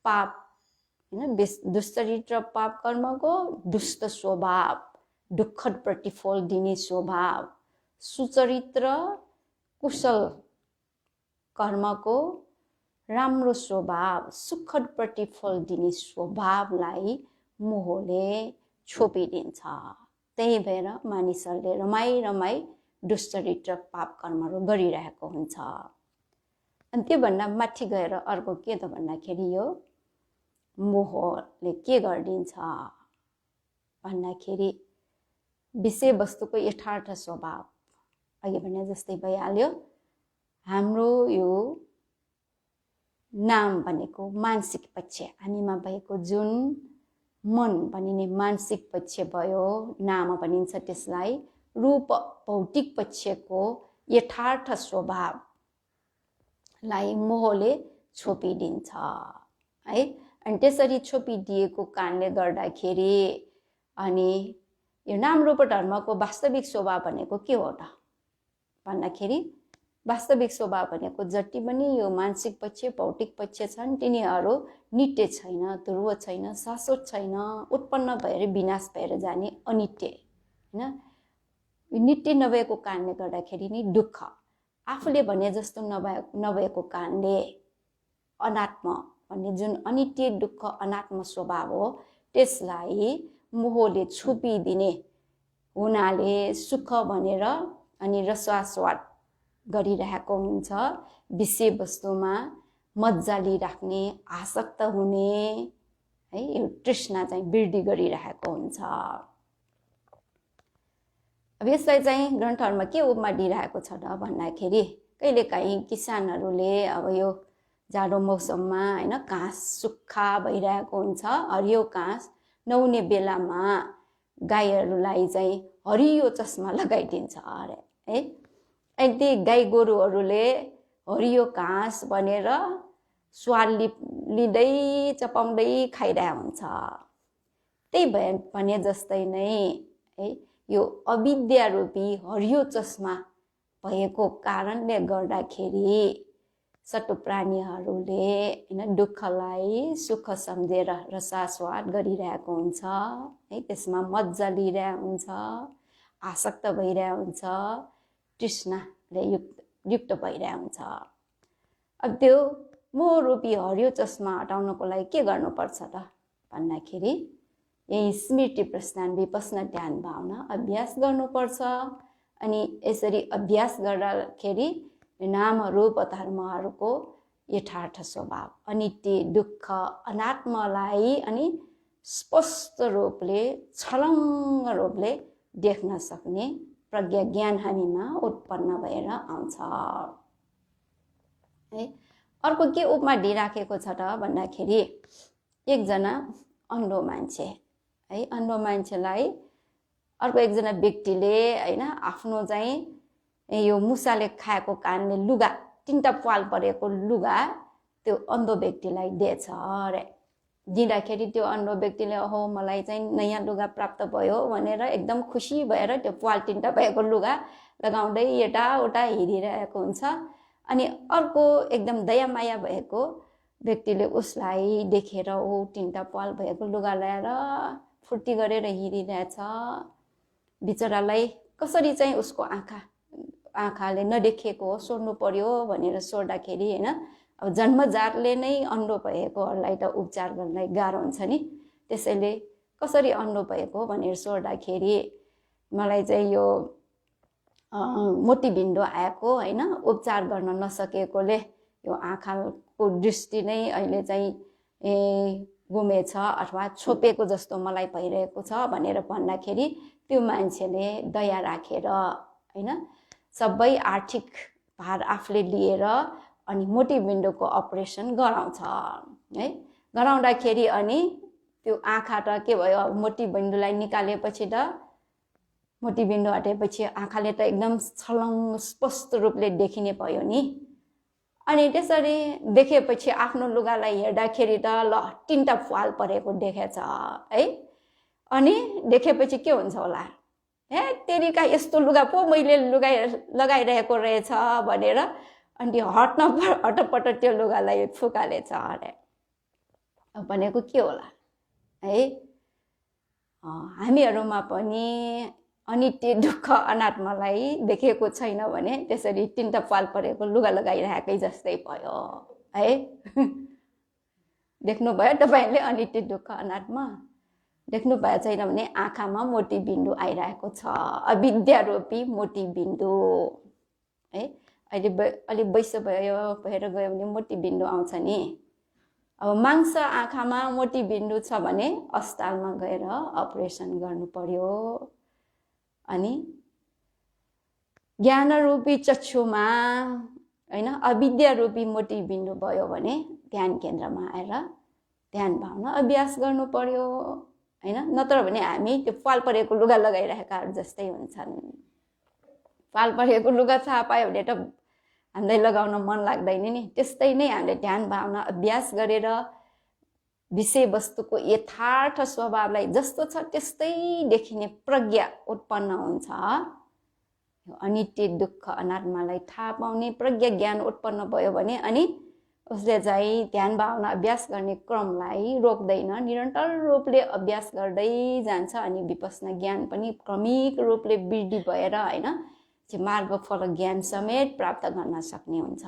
पाप हैन, दुश्चरित्र पाप कर्मको दुष्ट स्वभाव, दुःखद प्रतिफल दिने स्वभाव, सुचरित्र कुशल कर्मको राम्रो स्वभाव, सुखद प्रतिफल दिने स्वभावलाई मोहले छोपिदिन्छ। त्यही भएर मानिसहरूले रमाई दुश्चरित्र पाप कर्महरू गरिरहेको हुन्छ। अनि त्योभन्दा माथि गएर अर्को के त भन्दाखेरि यो मोहले के गरिदिन्छ भन्दाखेरि विषयवस्तुको यथार्थ स्वभाव अघि भने जस्तै भइहाल्यो। हाम्रो यो नाम भनेको मानसिक पक्ष, हामीमा भएको जुन मन भनिने मानसिक पक्ष भयो, नाम भनिन्छ त्यसलाई। रूप भौतिक पक्षको यथार्थ स्वभाव लाई मोहले छोपिदिन्छ है। अनि त्यसरी छोपिदिएको कारणले गर्दाखेरि अनि यो नाम रूप धर्मको वास्तविक स्वभाव भनेको के हो त भन्दाखेरि वास्तविक स्वभाव भनेको जति पनि यो मानसिक पक्ष भौतिक पक्ष छन् तिनीहरू नित्य छैन, ध्रुव छैन, शाश्वत छैन, उत्पन्न भएर विनाश भएर जाने अनित्य हैन। नित्य नभएको कारणले गर्दाखेरि नि दुःख आफूले भने जस्तो नभएको कारणले अनात्म भन्ने जुन अनित्य दुःख अनात्म स्वभाव हो त्यसलाई मोहले छुपिदिने हुनाले सुख भनेर अनि रसास्वाद गरिरहेको हुन्छ। विषय वस्तुमा मज्जा लिइराख्ने, आसक्त हुने है, यो तृष्णा चाहिँ वृद्धि गरिरहेको हुन्छ। अब यसलाई चाहिँ ग्रन्थहरूमा के उपमा दिइरहेको छ त भन्दाखेरि कहिलेकाहीँ किसानहरूले अब यो जाडो मौसममा हैन घाँस सुक्खा भइरहेको हुन्छ, हरियो घाँस नहुने बेलामा गाईहरूलाई चाहिँ हरियो चस्मा लगाइदिन्छ अरे है। अनि ती गाई गोरुहरूले हरियो घाँस भनेर स्वाद लिँदै चपाउँदै खाइरहेको हुन्छ। त्यही भने जस्तै नै है यो अविद्या रूपी हरियो चस्मा भएको कारणले गर्दाखेरि सटु प्राणीहरूले हैन दुःखलाई सुख सम्झेर रसास्वाद गरिरहेको हुन्छ है। त्यसमा मज्जा लिइरहेको हुन्छ, आसक्त भइरहेको हुन्छ, तृष्णाले युक्त भइरहेको हुन्छ। अब त्यो मोह रूपी हरियो चस्मा हटाउनको लागि के गर्नुपर्छ त भन्दाखेरि यही स्मृति प्रस्थान विपस्ना ध्यान भावना अभ्यास गर्नुपर्छ। अनि यसरी अभ्यास गर्दाखेरि नाम रूप धर्महरूको यथार्थ स्वभाव अनित्य दुःख अनात्मलाई अनि स्पष्ट रूपले छलङ्ग रूपले देख्न सक्ने प्रज्ञा ज्ञान हामीमा उत्पन्न भएर आउँछ है। अर्को के उपमा दिइराखेको छ त भन्दाखेरि एकजना अन्धो मान्छे है, अन्धो मान्छेलाई अर्को एकजना व्यक्तिले हैन आफ्नो चाहिँ यो मुसाले खाएको कारणले लुगा 3टा पाल परेको लुगा त्यो अन्धो व्यक्तिलाई दिएछ अरे। दिँदाखेरि त्यो अन्धो व्यक्तिले ओहो मलाई चाहिँ नयाँ लुगा प्राप्त भयो भनेर एकदम खुसी भएर त्यो पाल 3टा भएको लुगा लगाउँदै यताउता हिँडिरहेको हुन्छ। अनि अर्को एकदम दयामाया भएको व्यक्तिले उसलाई देखेर ओ 3टा पाल भएको लुगा ल्याएर फुर्ती गरेर हिँडिरहेछ। बिचरालाई कसरी चाहिँ उसको आँखाले नदेखेको हो सोध्नु पर्यो भनेर सोद्धाखेरि हैन अब जन्मजातले नै अन्धो भएकोहरूलाई त उपचार गर्नलाई गाह्रो हुन्छ नि, त्यसैले कसरी अन्धो भएको भनेर सोद्धाखेरि मलाई चाहिँ यो मोतीबिन्दु आएको हैन, उपचार गर्न नसकेकोले यो आँखाको दृष्टि नै अहिले चाहिँ गुमेछ अथवा छोपेको जस्तो मलाई भइरहेको छ भनेर भन्दाखेरि त्यो मान्छेले दया राखेर हैन सबै आर्थिक भार आफूले लिएर अनि मोतीबिन्दुको अपरेसन गराउँछ है। गराउँदाखेरि अनि त्यो आँखा त के भयो, मोतीबिन्दुलाई निकालेपछि त मोतीबिन्दु हटेपछि आँखाले त एकदम छलङ्ग स्पष्ट रूपले देखिने भयो नि। अनि त्यसरी देखेपछि आफ्नो लुगालाई हेर्दाखेरि त ल 3टा पाल परेको देखेछ है। अनि देखेपछि के हुन्छ होला, हे तेरिका यस्तो लुगा पो मैले लगाइरहेको रहेछ भनेर अनि हटपट त्यो लुगालाई फुकालेछ अरे। भनेको के होला है, हामीहरूमा पनि अनित्य दुःख अनात्मालाई देखेको छैन भने त्यसरी 3टा पाल परेको लुगा लगाइरहेकै जस्तै भयो है। देख्नुभयो तपाईँले अनित्य दुःख अनात्मा? देख्नु भएको छैन भने आँखामा मोतीबिन्दु आइरहेको छ, अविद्या रूपी मोतीबिन्दु है। अहिले अलिक वैश्य भएर गयो भने मोतीबिन्दु आउँछ नि। अब मांस आँखामा मोतीबिन्दु छ भने अस्पतालमा गएर अपरेसन गर्नु पर्यो। अनि ज्ञान रूपी चक्षुमा हैन अविद्या रूपी मोतीबिन्दु भयो भने ध्यान केन्द्रमा आएर ध्यान भावना अभ्यास गर्नु पर्यो हैन, नत्र भने हामी त्यो पाल परेको लुगा लगाइरहेकाहरू जस्तै हुन्छन्। पाल परेको लुगा थाहा पायो भने त हामीलाई लगाउन मन लाग्दैन नि, त्यस्तै नै हामीले ध्यान भावना अभ्यास गरेर विषयवस्तुको यथार्थ स्वभावलाई जस्तो छ त्यस्तै देखिने प्रज्ञा उत्पन्न हुन्छ। अनित्य दुःख अनात्मालाई थाहा पाउने प्रज्ञा ज्ञान उत्पन्न भयो भने अनि उसले चाहिँ ध्यान भावना अभ्यास गर्ने क्रमलाई रोक्दैन, निरन्तर रूपले अभ्यास गर्दै जान्छ अनि विपश्यना ज्ञान पनि क्रमिक रूपले वृद्धि भएर होइन चाहिँ मार्गफल ज्ञान समेत प्राप्त गर्न सक्ने हुन्छ।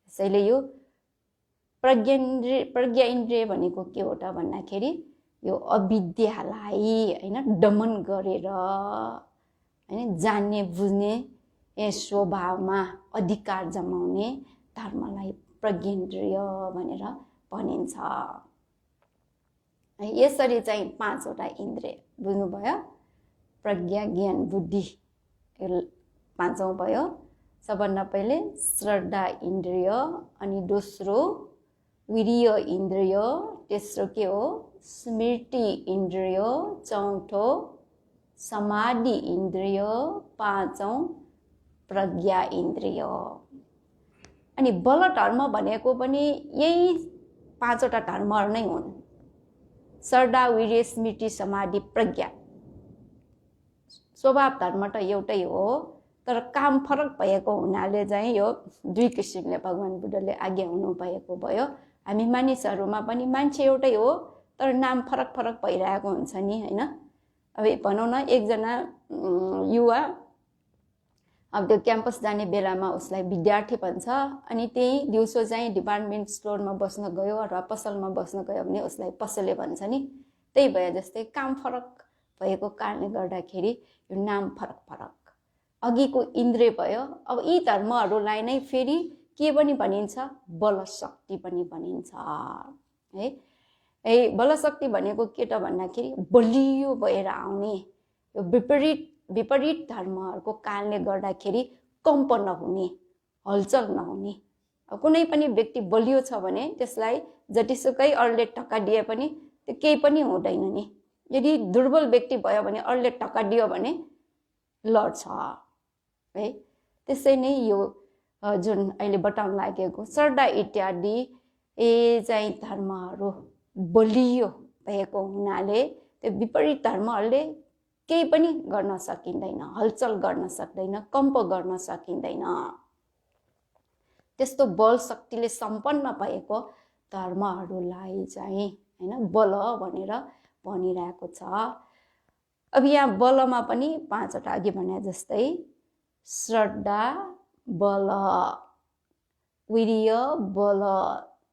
त्यसैले यो प्रज्ञा इन्द्रिय भनेको के हो त भन्दाखेरि यो अविद्यालाई होइन दमन गरेर होइन जान्ने बुझ्ने स्वभावमा अधिकार जमाउने धर्मलाई प्रज्ञेन्द्रिय भनेर भनिन्छ। यसरी चाहिँ 5वटा इन्द्रिय बुझ्नुभयो, प्रज्ञा ज्ञान बुद्धि 5औं भयो। सबभन्दा पहिले श्रद्धा इन्द्रिय, अनि दोस्रो वीर्य इन्द्रिय, तेस्रो के हो स्मृति इन्द्रिय, चौथो समाधि इन्द्रिय, 5औं प्रज्ञा इन्द्रिय। अनि बल धर्म भनेको पनि यही 5वटा धर्महरू नै हुन्, श्रद्धा वीर्य स्मृति समाधि प्रज्ञा। स्वभाव धर्म त एउटै हो, तर काम फरक भएको हुनाले चाहिँ यो 2 किसिमले भगवान बुद्धले आज्ञा हुनु भएको भयो। हामी मानिसहरूमा पनि मान्छे एउटै हो तर नाम फरक फरक भइरहेको हुन्छ नि होइन। अब भनौँ न एकजना युवा अब त्यो क्याम्पस जाने बेलामा उसलाई विद्यार्थी भन्छ, अनि त्यही दिउँसो चाहिँ डिपार्टमेन्ट स्टोरमा बस्न गयो अथवा पसलमा बस्न गयो भने उसलाई पसलले भन्छ नि। त्यही भए जस्तै काम फरक भएको कारणले गर्दाखेरि यो नाम फरक फरक अघिको इन्द्रिय भयो। अब यी धर्महरूलाई नै फेरि के पनि भनिन्छ, बल शक्ति पनि भनिन्छ है। बल शक्ति भनेको के त भन्दाखेरि बलियो भएर आउने, यो विपरीत धर्महरूको कारणले गर्दाखेरि कम्प नहुने, हलचल नहुने। कुनै पनि व्यक्ति बलियो छ भने त्यसलाई जतिसुकै अरूले टक्का दिए पनि त्यो केही पनि हुँदैन नि। यदि दुर्बल व्यक्ति भयो भने अरूले टक्का दियो भने लड्छ है। त्यसै नै यो जुन अहिले बताउन लागेको श्रद्धा इत्यादि चाहिँ धर्महरू बलियो भएको हुनाले त्यो विपरीत धर्महरूले केही पनि गर्न सकिँदैन, हलचल गर्न सक्दैन, कम्प गर्न सकिँदैन। त्यस्तो बल शक्तिले सम्पन्न भएको धर्महरूलाई चाहिँ होइन बल भनेर भनिरहेको छ। अब यहाँ बलमा पनि 5वटा अघि भने जस्तै श्रद्धा बल, वीर्य बल,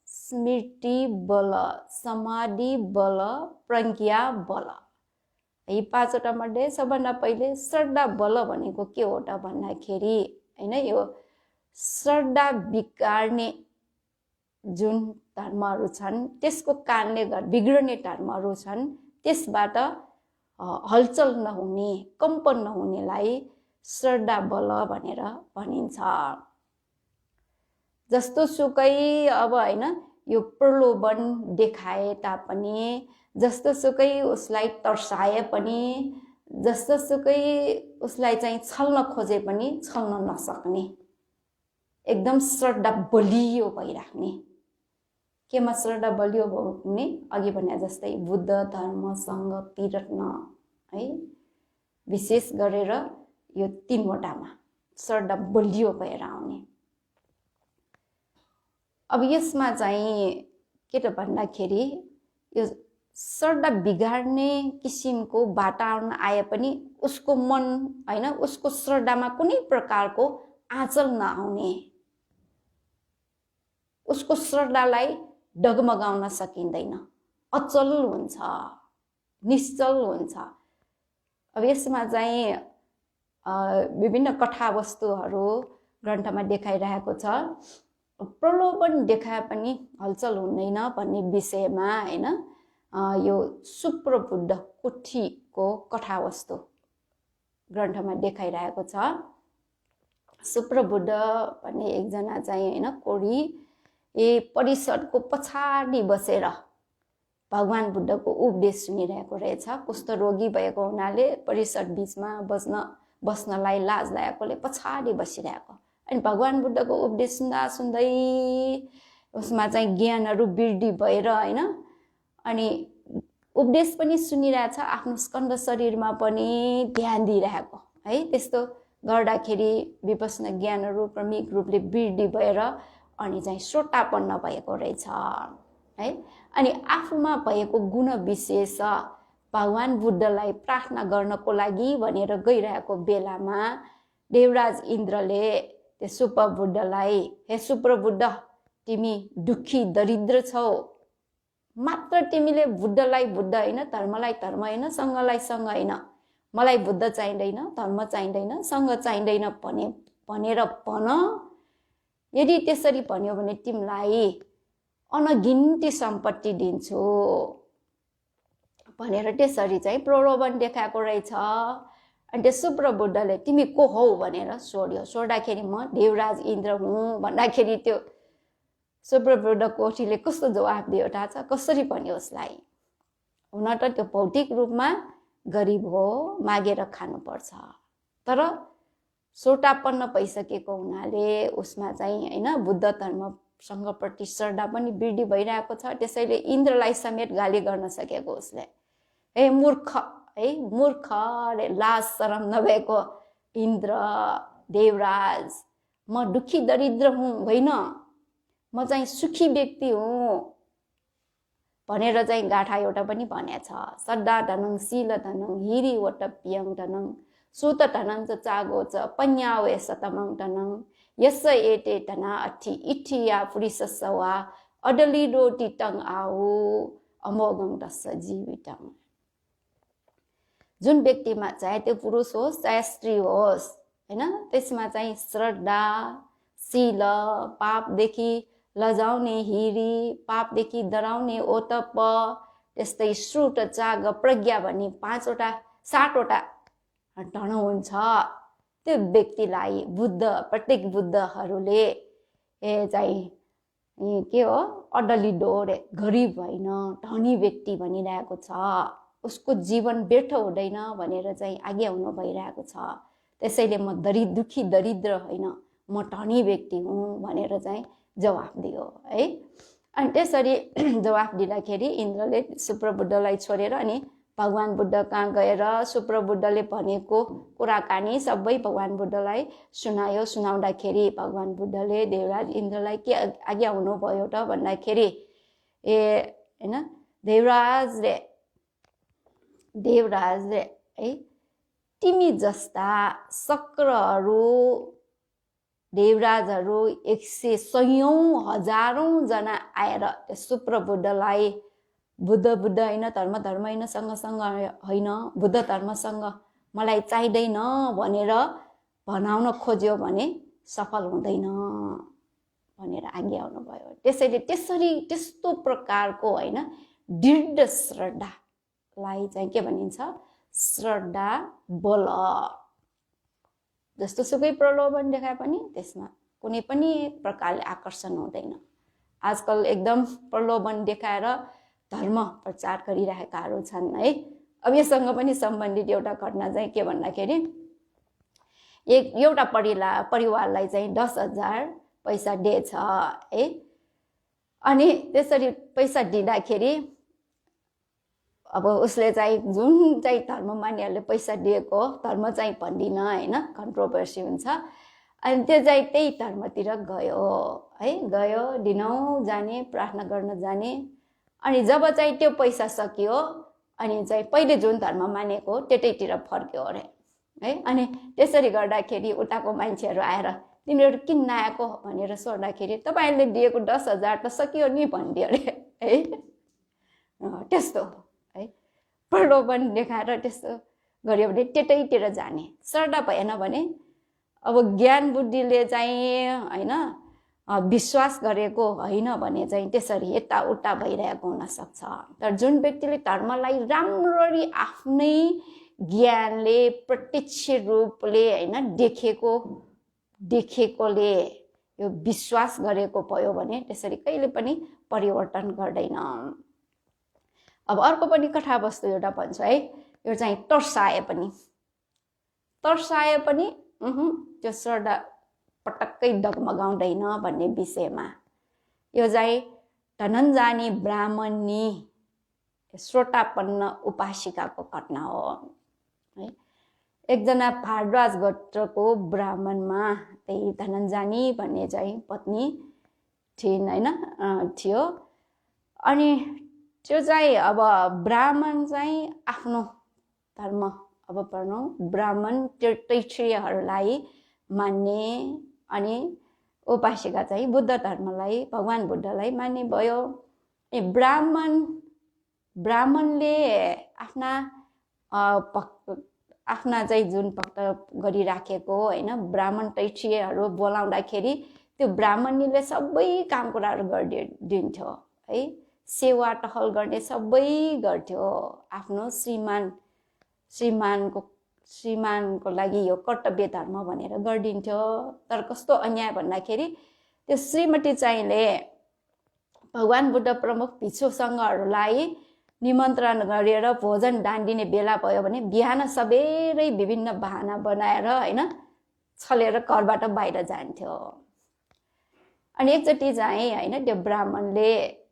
स्मृति बल, समाधि बल, प्रज्ञा बल। यी 5वटा मध्ये सबभन्दा पहिले श्रद्धा बल भनेको के हो त भन्दाखेरि होइन यो श्रद्धा बिगार्ने जुन धर्महरू छन् त्यसको कारणले गर्दा बिग्रने धर्महरू छन् त्यसबाट हलचल नहुने, कम्प नहुनेलाई श्रद्धा बल भनेर भनिन्छ। जस्तो सुकै अब होइन यो प्रलोभन देखाए तापनि, जस्तो सुकै उसलाई तर्साए पनि, जस्तो सुकै उसलाई चाहिँ छल्न खोजे पनि छल्न नसक्ने, एकदम श्रद्धा बलियो भइराख्ने। केमा श्रद्धा बलियो भने अघि भने जस्तै बुद्ध धर्मसँग तीर्थन है, विशेष गरेर यो 3वटामा श्रद्धा बलियो भएर आउने। अब यसमा चाहिँ के त भन्दाखेरि यो श्रद्धा बिगार्ने किसिमको वातावरण आए पनि उसको मन होइन उसको श्रद्धामा कुनै प्रकारको आँचल नआउने, उसको श्रद्धालाई डगमगाउन सकिँदैन, अचल हुन्छ, निश्चल हुन्छ। अब यसमा चाहिँ विभिन्न कथावस्तुहरू ग्रन्थमा देखाइरहेको छ। प्रलोभन देखाए पनि हलचल हुँदैन भन्ने विषयमा होइन यो सुप्रबुद्ध कुठीको कथावस्तु ग्रन्थमा देखाइरहेको छ। सुप्रबुद्ध भन्ने एकजना चाहिँ होइन कोडी परिषदको पछाडि बसेर भगवान बुद्धको उपदेश सुनिरहेको रहेछ। कुष्ठ रोगी भएको हुनाले परिषद बिचमा बस्नलाई लाज लागेकोले पछाडि बसिरहेको। अनि भगवान् बुद्धको उपदेश सुन्दा सुन्दै उसमा चाहिँ ज्ञानहरू वृद्धि भएर होइन अनि उपदेश पनि सुनिरहेछ आफ्नो स्कन्द शरीरमा पनि ध्यान दिइरहेको है त्यस्तो गर्दाखेरि विपसना ज्ञानहरू क्रमिक रूपले वृद्धि भएर अनि चाहिँ श्रोतापन्न भएको रहेछ है अनि आफूमा भएको गुण विशेष भगवान् बुद्धलाई प्रार्थना गर्नको लागि भनेर गइरहेको बेलामा देवराज इन्द्रले त्यो सुप्र बुद्धलाई हे सुप्र बुद्ध तिमी दुखी दरिद्र छौ मात्र तिमीले बुद्धलाई बुद्ध होइन धर्मलाई धर्म होइन सङ्घलाई सङ्घ होइन मलाई बुद्ध चाहिँदैन धर्म चाहिँदैन सङ्घ चाहिँदैन भनेर भन यदि त्यसरी भन्यो भने तिमीलाई अनगिन्ती सम्पत्ति दिन्छु भनेर त्यसरी चाहिँ प्रलोभन देखाएको रहेछ अनि त्यो सुप्र बुद्धले तिमी को हौ भनेर सोध्यो सोद्धाखेरि म देवराज इन्द्र हुँ भन्दाखेरि त्यो सुप्र बुद्ध कोठीले कस्तो जवाफ दियो थाहा छ कसरी भन्यो उसलाई हुन त त्यो भौतिक रूपमा गरिब हो मागेर खानुपर्छ तर श्रोतापन्न भइसकेको हुनाले उसमा चाहिँ होइन बुद्ध धर्मसँग प्रति श्रद्धा पनि वृद्धि भइरहेको छ त्यसैले इन्द्रलाई समेत गाली गर्न सकेको उसले हे मूर्ख है मूर्ख रे लाज शरम नभएको इन्द्र देवराज म दुखी दरिद्र हुँ होइन म चाहिँ सुखी व्यक्ति हुँ भनेर चाहिँ गाथा एउटा पनि भनेछ सद्धा धनङ शील धनङ हिरी वट पियङ धनङ सुत धनङ च चागो च पन्यावे सतमङ धनङ यस एटे धना अठी इठिया पुरिस सवा अडली रोटी टङ आऊ अमोगङ दस जीवितङ जुन व्यक्तिमा चाहे त्यो पुरुष होस् चाहे स्त्री होस् हैन त्यसमा चाहिँ श्रद्धा शील पापदेखि लजाउने हिरी पापदेखि डराउने ओतप त्यस्तै श्रुत चाग प्रज्ञा भन्ने 7वटा धन हुन्छ त्यो व्यक्तिलाई बुद्ध प्रत्येक बुद्धहरूले चाहिँ के हो अडलिडो रे गरिब होइन धनी व्यक्ति भनिरहेको छ उसको जीवन व्यर्थ हुँदैन भनेर चाहिँ आज्ञाउनु भइरहेको छ त्यसैले म दुखी दरिद्र होइन म धनी व्यक्ति हुँ भनेर चाहिँ जवाफ दियो है अनि त्यसरी जवाफ दिँदाखेरि इन्द्रले सुप्र बुद्धलाई छोडेर अनि भगवान् बुद्ध कहाँ गएर सुप्र बुद्धले भनेको कुराकानी सबै भगवान् बुद्धलाई सुनायो सुनाउँदाखेरि भगवान् बुद्धले देवराज इन्द्रलाई के आज्ञा हुनुभयो त भन्दाखेरि हैन देवराजले है तिमी जस्ता शक्रहरू देवराजहरू 100 हजारौं जना आएर त्यो सुप्र बुद्धलाई बुद्ध होइन धर्म होइन सँग होइन बुद्ध धर्मसँग मलाई चाहिँदैन भनेर भनाउन खोज्यो भने सफल हुँदैन भनेर आज्ञा आउनुभयो त्यसैले त्यस्तो प्रकारको होइन दृढ श्रद्धालाई चाहिँ के भनिन्छ श्रद्धा बल जस्तो सुकै प्रलोभन देखाए पनि त्यसमा कुनै पनि प्रकारले आकर्षण हुँदैन आजकल एकदम प्रलोभन देखाएर धर्म प्रचार गरिरहेकाहरू छन् है अब यससँग पनि सम्बन्धित एउटा घटना चाहिँ के भन्दाखेरि एउटा परिवारलाई चाहिँ 10,000 पैसा दिएछ है अनि त्यसरी पैसा दिँदाखेरि अब उसले चाहिँ जुन चाहिँ धर्म मान्नेहरूले पैसा दिएको धर्म चाहिँ भन्दिन हैन कन्ट्रोभर्सी हुन्छ अनि त्यो चाहिँ त्यही धर्मतिर गयो है गयो दिनौं जाने प्रार्थना गर्न जाने अनि जब चाहिँ त्यो पैसा सकियो अनि चाहिँ पहिले जुन धर्म मानेको त्यतैतिर फर्क्यो अरे है अनि त्यसरी गर्दाखेरि उताको मान्छेहरू आएर तिमीहरू किन नआएको भनेर सोध्दाखेरि तपाईहरुले दिएको 10,000 त सकियो नि भनिदियो अरे है त्यस्तो है प्रलोभन देखाएर त्यस्तो गर्यो भने त्यतैतिर जाने श्रद्धा भएन भने अब ज्ञान बुद्धिले चाहिँ हैन विश्वास गरेको हैन भने चाहिँ त्यसरी यताउता भइरहेको हुन सक्छ तर जुन व्यक्तिले धर्मलाई राम्ररी आफ्नै ज्ञानले प्रत्यक्ष रूपले हैन देखेकोले यो विश्वास गरेको भयो भने त्यसरी कहिले पनि परिवर्तन गर्दैन अब अर्को पनि कथावस्तु एउटा भन्छु है यो चाहिँ तर्साए पनि त्यो श्रद्धा पटक्कै डगमगाउँदैन भन्ने विषयमा। यो चाहिँ धनञ्जानी ब्राह्मणी श्रोतापन्न उपासिकाको घटना हो है। एकजना भारद्वाज गोत्रको ब्राह्मणमा त्यही धनञ्जानी भन्ने चाहिँ पत्नी थिइन् होइन थियो। अनि त्यो चाहिँ अब ब्राह्मण चाहिँ आफ्नो धर्म अब पढ्नु ब्राह्मण तैत्तिरीयहरूलाई मान्ने अनि उपासिका चाहिँ बुद्ध धर्मलाई भगवान बुद्धलाई मान्ने भयो। ब्राह्मणले आफ्ना चाहिँ जुन भक्त गरिराखेको होइन ब्राह्मण तैत्तिरीयहरू बोलाउँदाखेरि त्यो ब्राह्मणले सबै काम कुराहरू गरिदिन्थ्यो है। सेवा टहल गर्ने सबै गर्थ्यो। आफ्नो श्रीमानको लागि यो कर्तव्य धर्म भनेर गरिदिन्थ्यो। तर कस्तो अन्याय भन्दाखेरि त्यो श्रीमती चाहिँले भगवान बुद्ध प्रमुख भिक्षुसँगहरूलाई निमन्त्रण गरेर भोजन दान दिने बेला भयो भने बिहान सबेरै विभिन्न बहाना बनाएर होइन छलेर घरबाट बाहिर जान्थ्यो। अनि एकचोटि चाहिँ होइन त्यो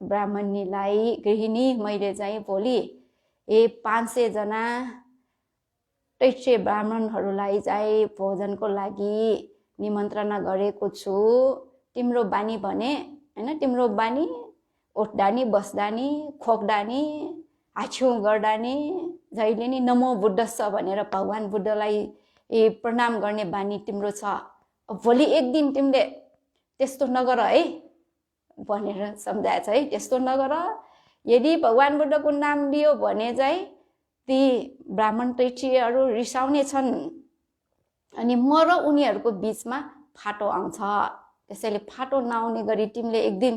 ब्राह्मणीलाई गृहिणी मैले चाहिँ भोलि 500 जना तैत्तिरीय ब्राह्मणहरूलाई चाहिँ भोजनको लागि निमन्त्रणा गरेको छु। तिम्रो बानी भने होइन तिम्रो बानी उठ्दा नि बस्दा नि खोक्दा नि हाछ्यौँ गर्दा नि जहिले नि नमो बुद्धस्स भनेर भगवान बुद्धलाई प्रणाम गर्ने बानी तिम्रो छ। भोलि एक दिन तिमीले त्यस्तो नगर है भनेर सम्झाएछ है। त्यस्तो नगर। यदि भगवान बुद्धको नाम लियो भने चाहिँ ती ब्राह्मण तैत्तिरीयहरू रिसाउने छन् अनि म र उनीहरूको बिचमा फाटो आउँछ। त्यसैले फाटो नआउने गरी तिमीले एक दिन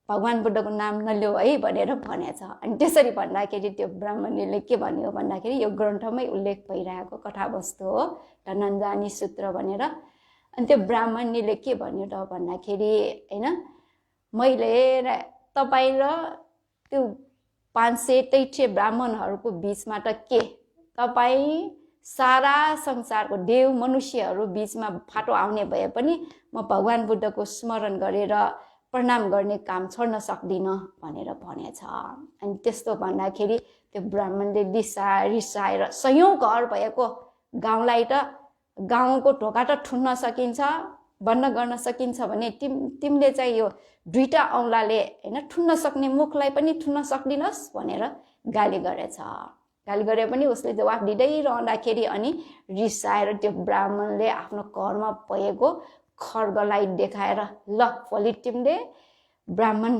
भगवान बुद्धको नाम नलियो है भनेर भनेछ। अनि त्यसरी भन्दाखेरि त्यो ब्राह्मणले के भन्यो भन्दाखेरि यो ग्रन्थमै उल्लेख भइरहेको कथावस्तु हो धनञ्जानी सूत्र भनेर। अनि त्यो ब्राह्मणले के भन्यो त भन्दाखेरि होइन मैले तपाईँ र त्यो 500 तैत्तिरीय ब्राह्मणहरूको बिचमा त के तपाईँ सारा संसारको देव मनुष्यहरू बिचमा फाटो आउने भए पनि म भगवान बुद्धको स्मरण गरेर प्रणाम गर्ने काम छोड्न सक्दिनँ भनेर भनेछ। अनि त्यस्तो भन्दाखेरि त्यो ब्राह्मणले रिसाएर सयौँ घर भएको गाउँलाई त गाउँको ढोका त ठुन्न सकिन्छ बन्द गर्न सकिन्छ भने तिमीले चाहिँ यो 2टा औँलाले होइन ठुन्न सक्ने मुखलाई पनि ठुन्न सक्दिनस् भनेर गाली गरेछ। गाली गरे पनि उसले जवाफ दिँदै रहँदाखेरि अनि रिसाएर त्यो ब्राह्मणले आफ्नो घरमा भएको खड्गलाई देखाएर ल भोलि तिमीले ब्राह्मण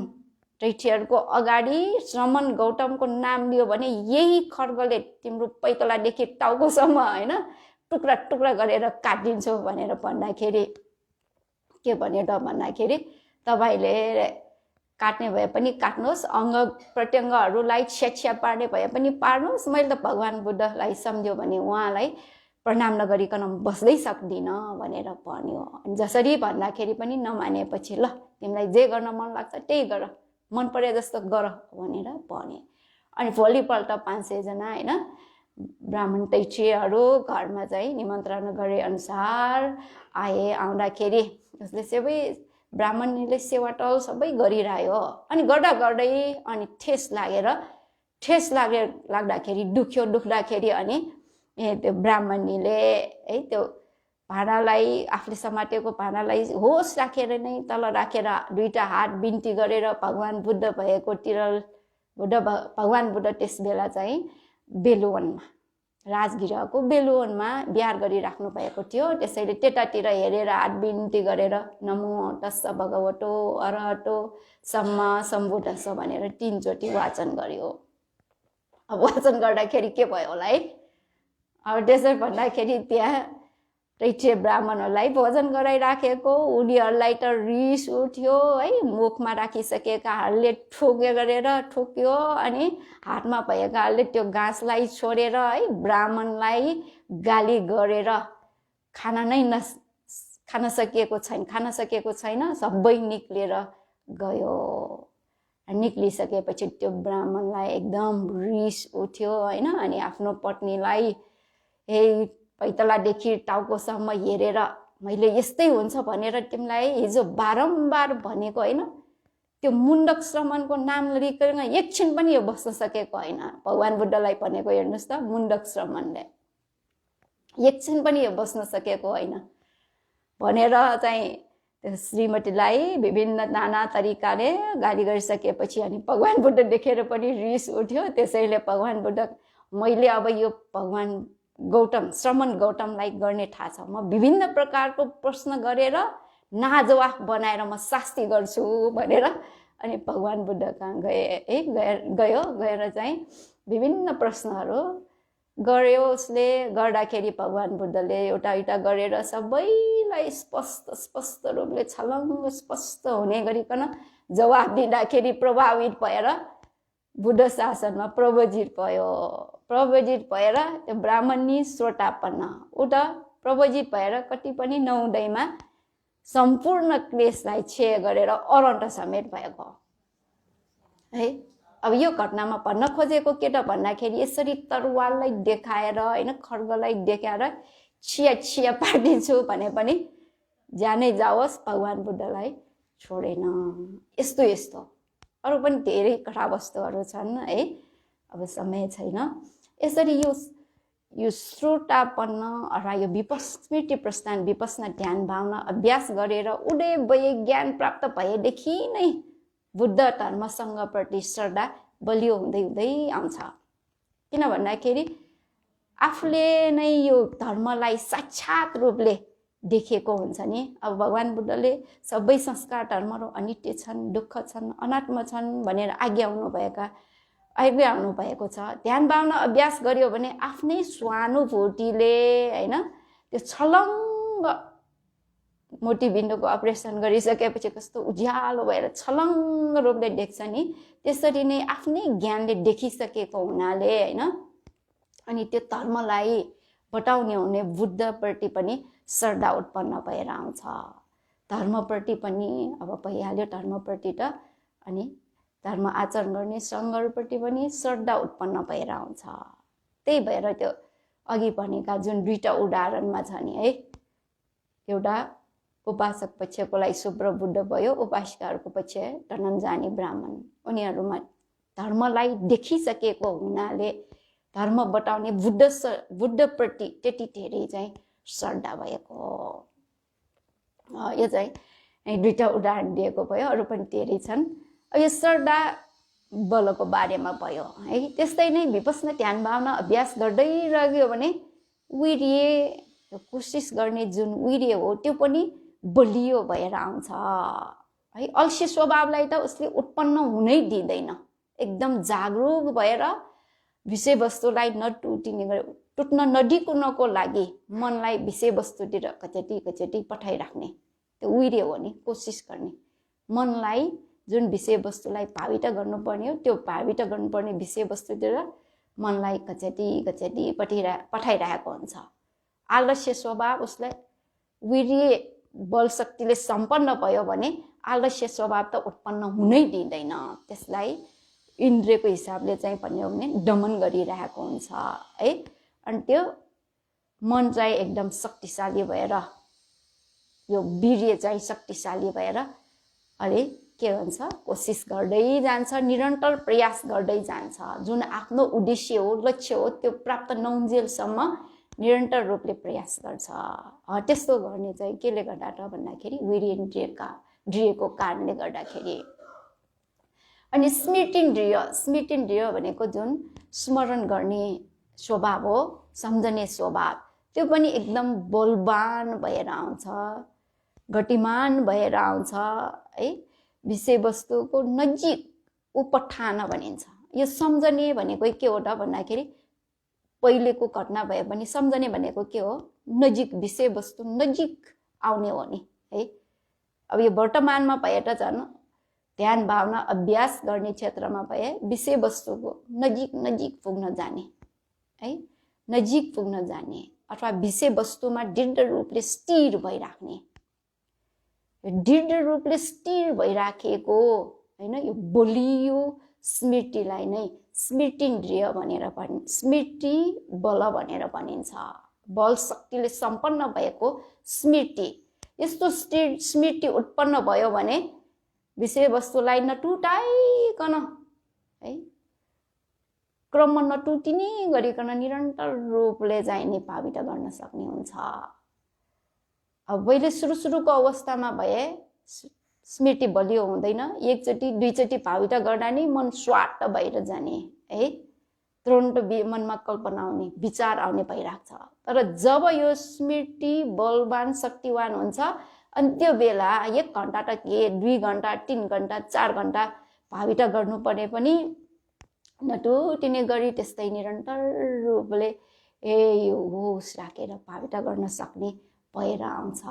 तैत्तिरीयहरूको अगाडि श्रमण गौतमको नाम लियो भने यही खड्गले तिम्रो पैतलादेखि टाउकोसम्म होइन टुक्रा टुक्रा गरेर काटिदिन्छु भनेर भन्दाखेरि के भन्यो त भन्दाखेरि तपाईँले काट्ने भए पनि काट्नुहोस् अङ्ग प्रत्यङ्गहरूलाई छ्याछ्या पार्ने भए पनि पार्नुहोस्। मैले त भगवान बुद्धलाई सम्झ्यो भने उहाँलाई प्रणाम नगरिकन बस्दै सक्दिनँ भनेर भन्यो। अनि जसरी भन्दाखेरि पनि नमानेपछि ल तिमीलाई जे गर्न मन लाग्छ त्यही गर मन परे जस्तो गर भनेर भने। अनि भोलिपल्ट 500 जना होइन ब्राह्मण तैत्तिरीयहरू घरमा चाहिँ निमन्त्रण गरे अनुसार आए। आउँदाखेरि उसले सबै ब्राह्मणले सेवाटल सबै गरिरह्यो। अनि गर्दा गर्दै अनि ठेस लाग्दाखेरि दुख्दाखेरि अनि त्यो ब्राह्मणीले है त्यो भाँडालाई आफूले समातेको भाँडालाई होस राखेर नै तल राखेर 2टा हात बिन्ती गरेर भगवान बुद्ध भएकोतिर भगवान बुद्ध त्यस बेला चाहिँ बेलुवनमा राजगृहको बेलुवनमा बिहार गरिराख्नु भएको थियो। त्यसैले त्यतातिर हेरेर हात बिन्ती गरेर नमो तस्स भगवतो अरहतो सम्मा सम्बुद्धस्स भनेर 3 चोटि वाचन गर्यो। अब वाचन गर्दाखेरि के भयो होला है। अब त्यसै भन्दाखेरि त्यहाँ तैत्तिरीय ब्राह्मणहरूलाई भोजन गराइराखेको उनीहरूलाई त रिस उठ्यो है। मुखमा राखिसकेकाहरूले ठोक्यो अनि हातमा भएकाहरूले त्यो घाँसलाई छोडेर है ब्राह्मणलाई गाली गरेर खान सकिएको छैन सबै निक्लेर गयो। निक्लिसकेपछि त्यो ब्राह्मणलाई एकदम रिस उठ्यो होइन। अनि आफ्नो पत्नीलाई पैतलादेखि टाउकोसम्म हेरेर मैले यस्तै हुन्छ भनेर तिमीलाई हिजो बारम्बार भनेको होइन, त्यो मुण्डक श्रमणको नाम लिइकन एकछिन पनि यो बस्न सकेको होइन। भगवान् बुद्धलाई भनेको हेर्नुहोस् त, मुण्डक श्रमणले एकछिन पनि यो बस्न सकेको होइन भनेर चाहिँ त्यो श्रीमतीलाई विभिन्न नाना तरिकाले गाली गरिसकेपछि अनि भगवान् बुद्ध देखेर पनि रिस उठ्यो। त्यसैले भगवान् बुद्ध, मैले अब यो भगवान् गौतम श्रमण गौतमलाई गर्ने थाहा छ, म विभिन्न प्रकारको प्रश्न गरेर नाजवाफ बनाएर म शास्ति गर्छु भनेर अनि भगवान् बुद्ध कहाँ गएर चाहिँ विभिन्न प्रश्नहरू गर्यो। उसले गर्दाखेरि भगवान् बुद्धले एउटा एउटा गरेर सबैलाई स्पष्ट रूपले छलङ्ग स्पष्ट हुने गरिकन जवाफ दिँदाखेरि प्रभावित भएर बुद्ध शासनमा प्रवजित भएर त्यो ब्राह्मणी श्रोतापन्न उठ प्रवजित भएर कति पनि नहुँदैमा सम्पूर्ण क्लेशलाई क्षय गरेर अरन्त समेत भएको है। अब यो घटनामा भन्न खोजेको के त भन्दाखेरि यसरी तरवारलाई देखाएर होइन, खड्गलाई देखाएर छिया पारिदिन्छु भने पनि जानै जाओस्, भगवान् बुद्धलाई छोडेन। यस्तो अरू पनि धेरै कथावस्तुहरू छन् है, अब समय छैन। यसरी यो श्रोतापन्न अथवा यो स्मृति प्रस्थान विपस्ना ध्यान भावना अभ्यास गरेर उदय भए ज्ञान प्राप्त भएदेखि नै बुद्ध धर्मसँग प्रति श्रद्धा बलियो हुँदै आउँछ। किन भन्दाखेरि आफूले नै यो धर्मलाई साक्षात रूपले देखेको हुन्छ नि। अब भगवान् बुद्धले सबै संस्कार धर्महरू अनित्य छन्, दुःख छन्, अनात्म छन् भनेर आज्ञा आउनु भएको छ। ध्यान भावना अभ्यास गर्यो भने आफ्नै स्वानुभूतिले होइन, त्यो छलङ्ग मोतीबिन्दुको अपरेसन गरिसकेपछि कस्तो उज्यालो भएर छलङ्ग रूपले देख्छ नि, त्यसरी नै आफ्नै ज्ञानले देखिसकेको हुनाले होइन, अनि त्यो धर्मलाई बताउने हुने बुद्धप्रति पनि श्रद्धा उत्पन्न भएर आउँछ। धर्मप्रति पनि अब भइहाल्यो धर्मप्रति त, अनि धर्म आचरण गर्ने सङ्घहरूप्रति पनि श्रद्धा उत्पन्न भएर आउँछ। त्यही भएर त्यो अघि भनेका जुन दुईटा उदाहरणमा छ नि है, एउटा उपासक पक्षकोलाई शुभ्र बुद्ध भयो, उपासिकाहरूको पक्ष धनञ्जानी ब्राह्मण, उनीहरूमा धर्मलाई देखिसकेको हुनाले धर्म बताउने बुद्धप्रति त्यति धेरै चाहिँ श्रद्धा भएको। यो चाहिँ दुईटा उदाहरण दिएको भयो, अरू पनि धेरै छन्। अब यो श्रद्धा बलको बारेमा भयो है। त्यस्तै नै विपस्ना ध्यान भावना अभ्यास गर्दै रह्यो भने वीर्य, कोसिस गर्ने जुन वीर्य हो त्यो पनि बलियो भएर आउँछ है। अल्छी स्वभावलाई त उसले उत्पन्न हुनै दिँदैन। एकदम जागरुक भएर विषयवस्तुलाई टुट्न नदिकुनको लागि मनलाई विषयवस्तुतिर कचेटी पठाइराख्ने त्यो वीर्य हो नि, कोसिस गर्ने। मनलाई जुन विषयवस्तुलाई भावित गर्नुपर्ने हो त्यो भावित गर्नुपर्ने विषयवस्तुतिर मनलाई कचेटी पठाइरहेको हुन्छ। आलस्य स्वभाव उसलाई वीर्य बल शक्तिले सम्पन्न भयो भने आलस्य स्वभाव त उत्पन्न हुनै दिँदैन। त्यसलाई इन्द्रियको हिसाबले चाहिँ भन्यो भने दमन गरिरहेको हुन्छ है। अनि त्यो मन चाहिँ एकदम शक्तिशाली भएर, यो वीर्य चाहिँ शक्तिशाली भएर अलि के हुन्छ, कोसिस गर्दै जान्छ, निरन्तर प्रयास गर्दै जान्छ। जुन आफ्नो उद्देश्य हो, लक्ष्य हो, त्यो प्राप्त नहुन्जेलसम्म निरन्तर रूपले प्रयास गर्छ। त्यस्तो गर्ने चाहिँ केले गर्दा त भन्दाखेरि वीर्येन्द्रियको कारणले गर्दाखेरि। अनि स्मृतिन्द्रिय भनेको जुन स्मरण गर्ने स्वभाव हो, सम्झने स्वभाव, त्यो पनि एकदम बलवान भएर आउँछ, गतिमान भएर आउँछ है। विषयवस्तुको नजिक उपठान भनिन्छ। यो सम्झने भनेको के हो त भन्दाखेरि पहिलेको घटना भए पनि सम्झने भनेको के हो, नजिक विषयवस्तु नजिक आउने हो नि है। अब यो वर्तमानमा भए त झन् ध्यान भावना अभ्यास गर्ने क्षेत्रमा भए विषयवस्तुको नजिक पुग्न जाने है, नजिक पुग्न जाने अथवा विषयवस्तुमा दृढ रूपले स्थिर भइराख्ने, दृढ रूपले स्थिर भइराखेको होइन, यो बलियो स्मृतिलाई नै स्मृतिन्द्रिय भनेर स्मृति बल भनेर भनिन्छ बल शक्तिले सम्पन्न भएको स्मृति। यस्तो स्मृति उत्पन्न भयो भने विषयवस्तुलाई नटुटाइकन है क्रममा नटुटिने गरिकन निरन्तर रूपले चाहिँ निपावित गर्न सक्ने हुन्छ। अब पहिले सुरुको अवस्थामा भए स्मृति बलियो हुँदैन, एकचोटि दुईचोटि भावित गर्दा नै मन स्वाट भएर जाने है, तुरन्त मनमा कल्पना आउने, विचार आउने भइरहेको छ। तर जब यो स्मृति बलवान शक्तिवान हुन्छ अनि त्यो बेला 1 घण्टा त के 2 घण्टा 3 घण्टा 4 घण्टा भावित गर्नुपर्ने पनि नटुटिने गरी त्यस्तै निरन्तर रूपले यो होस राखेर भावित गर्न सक्ने भएर आउँछ।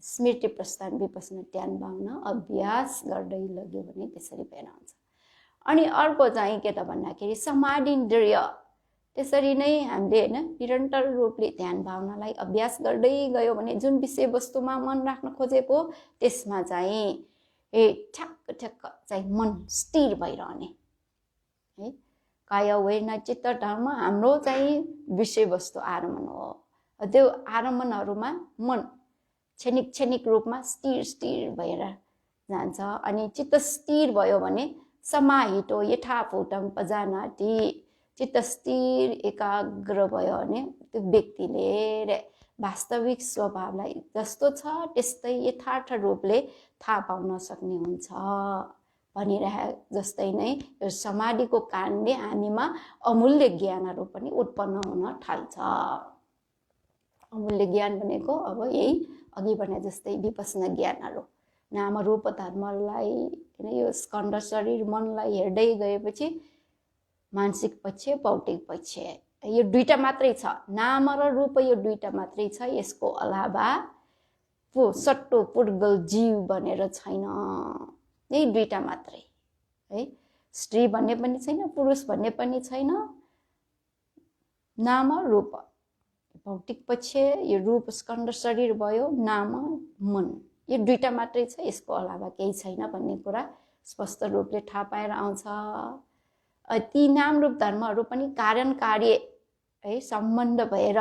स्मृति प्रस्थान विपसना ध्यान भावना अभ्यास गर्दै लग्यो भने त्यसरी भएर आउँछ। अनि अर्को चाहिँ के त भन्दाखेरि समाधिन्द्रिय। त्यसरी नै हामीले हैन निरन्तर रूपले ध्यान भावनालाई अभ्यास गर्दै गयो भने जुन विषयवस्तुमा मन राख्न खोजेको त्यसमा चाहिँ ठ्याक्क ठ्याक्क चाहिँ मन स्थिर भइरहने है। काया वेदना चित्त धर्म हाम्रो चाहिँ विषयवस्तु आरम्भन हो। त्यो आरम्भनहरूमा मन क्षणिक रूपमा स्थिर भएर जान्छ। अनि चित्त स्थिर भयो भने समाहितो यथाभूतं पजानाति। चित्त स्थिर एकाग्र भयो भने त्यो व्यक्तिले वास्तविक स्वभावलाई जस्तो छ त्यस्तै यथार्थ रूपले थाहा पाउन सक्ने हुन्छ। भनिरहे जस्तै नै यो समाधिको कारणले हामीमा अमूल्य ज्ञानहरू पनि उत्पन्न हुन थाल्छ। अमूल्य ज्ञान भनेको अब यही अघि भने जस्तै विपसना ज्ञानहरू नाम रूप धर्मलाई यो स्कन्ध शरीर मनलाई हेर्दै गएपछि मानसिक पक्ष भौतिक पक्ष यो दुईटा मात्रै छ। नाम र रूप यो दुईटा मात्रै छ। यसको अलावा सट्टो पुर्गल जीव भनेर छैन। यही दुईटा मात्रै है। स्त्री भन्ने पनि छैन, पुरुष भन्ने पनि छैन। नाम रूप भौतिक पक्ष यो रूप स्कन्ध शरीर भयो, नाम मन यो दुईटा मात्रै छ। यसको अलावा केही छैन भन्ने कुरा स्पष्ट रूपले थाहा पाएर आउँछ। ती नाम रूप धर्महरू पनि कारण कार्य है सम्बन्ध भएर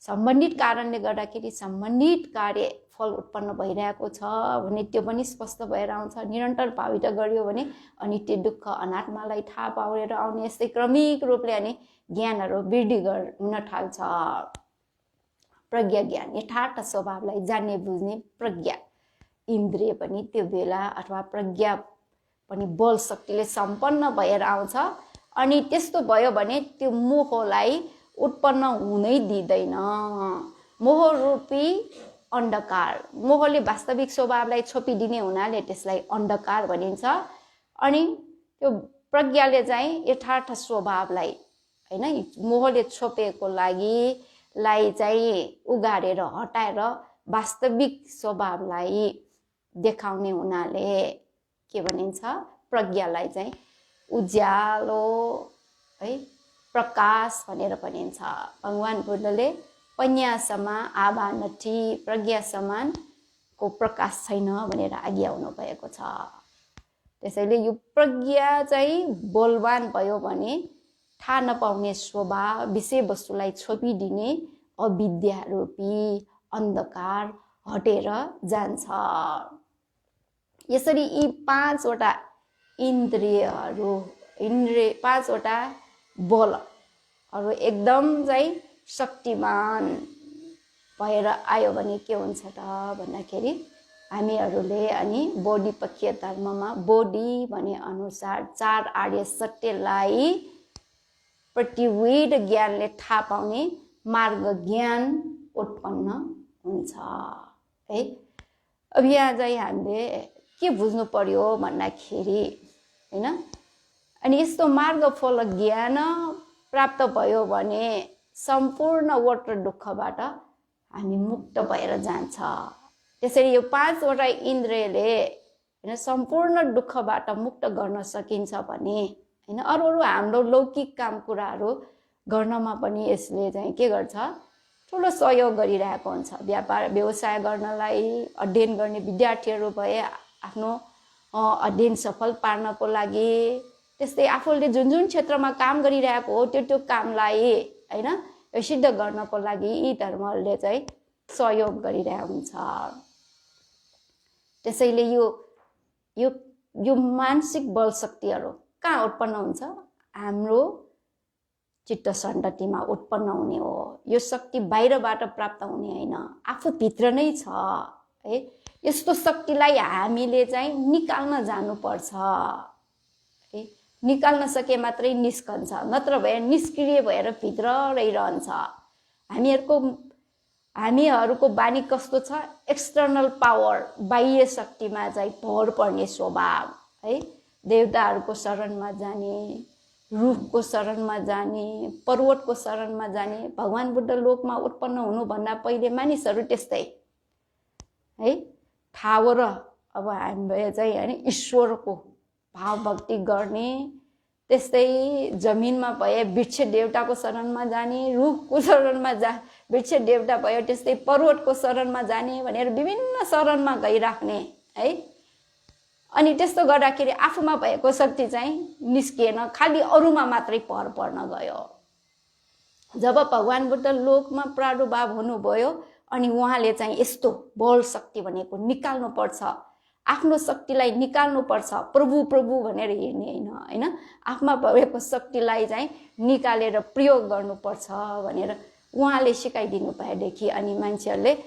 सम्बन्धित कारणले गर्दाखेरि सम्बन्धित कार्य फल उत्पन्न भइरहेको छ भने त्यो पनि स्पष्ट भएर आउँछ। निरन्तर भावित गरियो भने अनित्य दुःख अनात्मालाई थाहा पाएर आउने यस्तै क्रमिक रूपले अनि ज्ञानहरू वृद्धि हुन थाल्छ। प्रज्ञा ज्ञान यथार्थ स्वभावलाई जान्ने बुझ्ने प्रज्ञा इन्द्रिय पनि त्यो बेला अथवा प्रज्ञा पनि बल शक्तिले सम्पन्न भएर आउँछ। अनि त्यस्तो भयो भने त्यो मोहलाई उत्पन्न हुनै दिँदैन। मोह रूपी अन्धकार, मोहले वास्तविक स्वभावलाई छोपिदिने हुनाले त्यसलाई अन्धकार भनिन्छ। अनि त्यो प्रज्ञाले चाहिँ यथार्थ स्वभावलाई हैन मोहले छोपेको लाई चाहिँ उगारेर हटाएर वास्तविक स्वभावलाई देखाउने हुनाले के भनिन्छ प्रज्ञालाई चाहिँ उज्यालो है प्रकाश भनेर भनिन्छ। भगवान बुद्धले पन्यासमा आभा नठी प्रज्ञा समानको प्रकाश छैन भनेर आज्ञाउनु भएको छ। त्यसैले यो प्रज्ञा चाहिँ बलवान भयो भने थाहा नपाउने स्वभाव विषयवस्तुलाई छोपिदिने अविद्या रूपी अन्धकार हटेर जान्छ। यसरी यी 5वटा इन्द्रियहरू पाँचवटा बलहरू एकदम चाहिँ शक्तिमान भएर आयो भने के हुन्छ त भन्दाखेरि हामीहरूले अनि बोडी पक्षीय धर्ममा बोडी भने अनुसार 4 आर्य सत्यलाई प्रतिवेद ज्ञानले थाहा पाउने मार्ग ज्ञान उत्पन्न हुन्छ है। अब यहाँ चाहिँ हामीले के बुझ्नु पर्यो भन्दाखेरि हैन अनि यस्तो मार्ग फल ज्ञान प्राप्त भयो भने सम्पूर्ण वट दुःखबाट हामी मुक्त भएर जान्छ। त्यसरी यो 5वटा इन्द्रियले हैन सम्पूर्ण दुःखबाट मुक्त गर्न सकिन्छ भने हैन अरू हाम्रो लौकिक काम कुराहरू गर्नमा पनि यसले चाहिँ के गर्छ ठुलो सहयोग गरिरहेको हुन्छ। व्यापार व्यवसाय गर्नलाई अध्ययन गर्ने विद्यार्थीहरू भए आफ्नो अध्ययन सफल पार्नको लागि त्यस्तै आफूले जुन क्षेत्रमा काम गरिरहेको हो त्यो कामलाई हैन सिद्ध गर्नको लागि यी धर्महरूले चाहिँ सहयोग गरिरहेको हुन्छ। त्यसैले यो मानसिक बल शक्तिहरू कहाँ उत्पन्न हुन्छ? हाम्रो चित्त सन्ततिमा उत्पन्न हुने हो। यो शक्ति बाहिरबाट प्राप्त हुने होइन, आफूभित्र नै छ है। यस्तो शक्तिलाई हामीले चाहिँ निकाल्न जानुपर्छ है। निकाल्न सके मात्रै निस्कन्छ, नत्र भए निष्क्रिय भएर भित्र रहिरहन्छ। हामीहरूको बानी कस्तो छ? एक्सटर्नल पावर, बाह्य शक्तिमा चाहिँ भर पर्ने स्वभाव है। देवताहरूको शरणमा जाने, रुखको शरणमा जाने, पर्वतको शरणमा जाने। भगवान बुद्ध लोकमा उत्पन्न हुनुभन्दा पहिले मानिसहरू त्यस्तै है। ठाउर अब हामीले चाहिँ होइन ईश्वरको भाव भक्ति गर्ने, त्यस्तै जमिनमा भए वृक्ष देवताको शरणमा जाने, रुखको शरणमा वृक्ष देवता भयो त्यस्तै पर्वतको शरणमा जाने भनेर विभिन्न शरणमा गइराख्ने है। अनि त्यस्तो गर्दाखेरि आफूमा भएको शक्ति चाहिँ निस्किएन, खालि अरूमा मात्रै पर पर्न गयो। जब भगवान बुद्ध लोकमा प्रादुर्भाव हुनुभयो अनि उहाँले चाहिँ यस्तो बल शक्ति भनेको निकाल्नुपर्छ, आफ्नो शक्तिलाई निकाल्नुपर्छ, प्रभु प्रभु भनेर हेर्ने होइन, आफूमा भएको शक्तिलाई चाहिँ निकालेर प्रयोग गर्नुपर्छ भनेर उहाँले सिकाइदिनु भएदेखि अनि मान्छेहरूले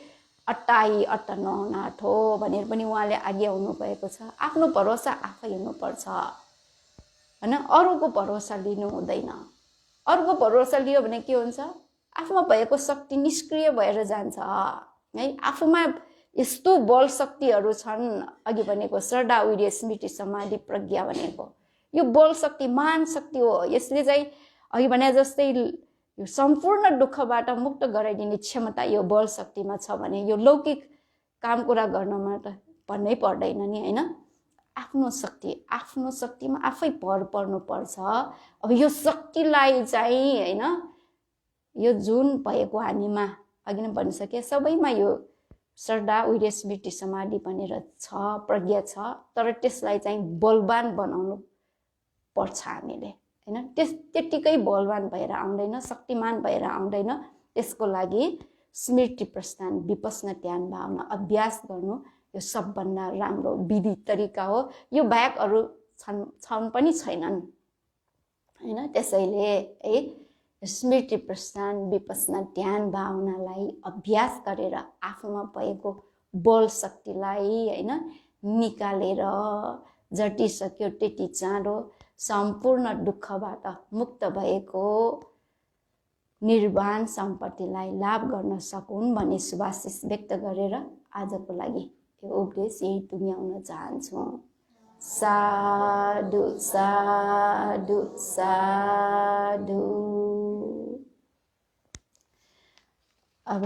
अट्ट ननाठो भनेर पनि उहाँले आज्ञा हुनुभएको छ। आफ्नो भरोसा आफै हुनुपर्छ होइन, अरूको भरोसा लिनु हुँदैन। अरूको भरोसा लियो भने के हुन्छ? आफूमा भएको शक्ति निष्क्रिय भएर जान्छ है। आफूमा यस्तो बल शक्तिहरू छन्, अघि भनेको श्रद्धा, वीर्य, स्मृति, समाधि, प्रज्ञा भनेको यो बल शक्ति महान शक्ति हो। यसले चाहिँ अघि भने जस्तै यो सम्पूर्ण दुःखबाट मुक्त गराइदिने क्षमता यो बल शक्तिमा छ भने यो लौकिक काम कुरा गर्नमा त भन्नै पर्दैन नि होइन। आफ्नो शक्तिमा आफै भर पर्नुपर्छ। अब यो शक्तिलाई चाहिँ होइन, यो जुन भएको हामीमा अघि नै भनिसके सबैमा यो श्रद्धा, वीर्य, स्मृति, समाधि भनेर छ, प्रज्ञा छ, तर त्यसलाई चाहिँ बलवान बनाउनु पर्छ हामीले होइन। त्यत्तिकै बलवान भएर आउँदैन, शक्तिमान भएर आउँदैन। त्यसको लागि स्मृति, प्रस्थान, विपस्सना, ध्यान, भावना अभ्यास गर्नु यो सबभन्दा राम्रो विधि तरिका हो। यो बाहेक अरू छन् पनि छैनन् होइन। त्यसैले है स्मृति, प्रस्थान, विपस्सना, ध्यान, भावनालाई अभ्यास गरेर आफूमा भएको बल शक्तिलाई होइन निकालेर जति सक्यो त्यति चाँडो सम्पूर्ण दुःखबाट मुक्त भएको निर्वाण सम्पत्तिलाई लाभ गर्न सकुन् भन्ने शुभाशिष व्यक्त गरेर आजको लागि यो उपदेश यही टुङ्ग्याउन चाहन्छु। साधु साधु साधु। अब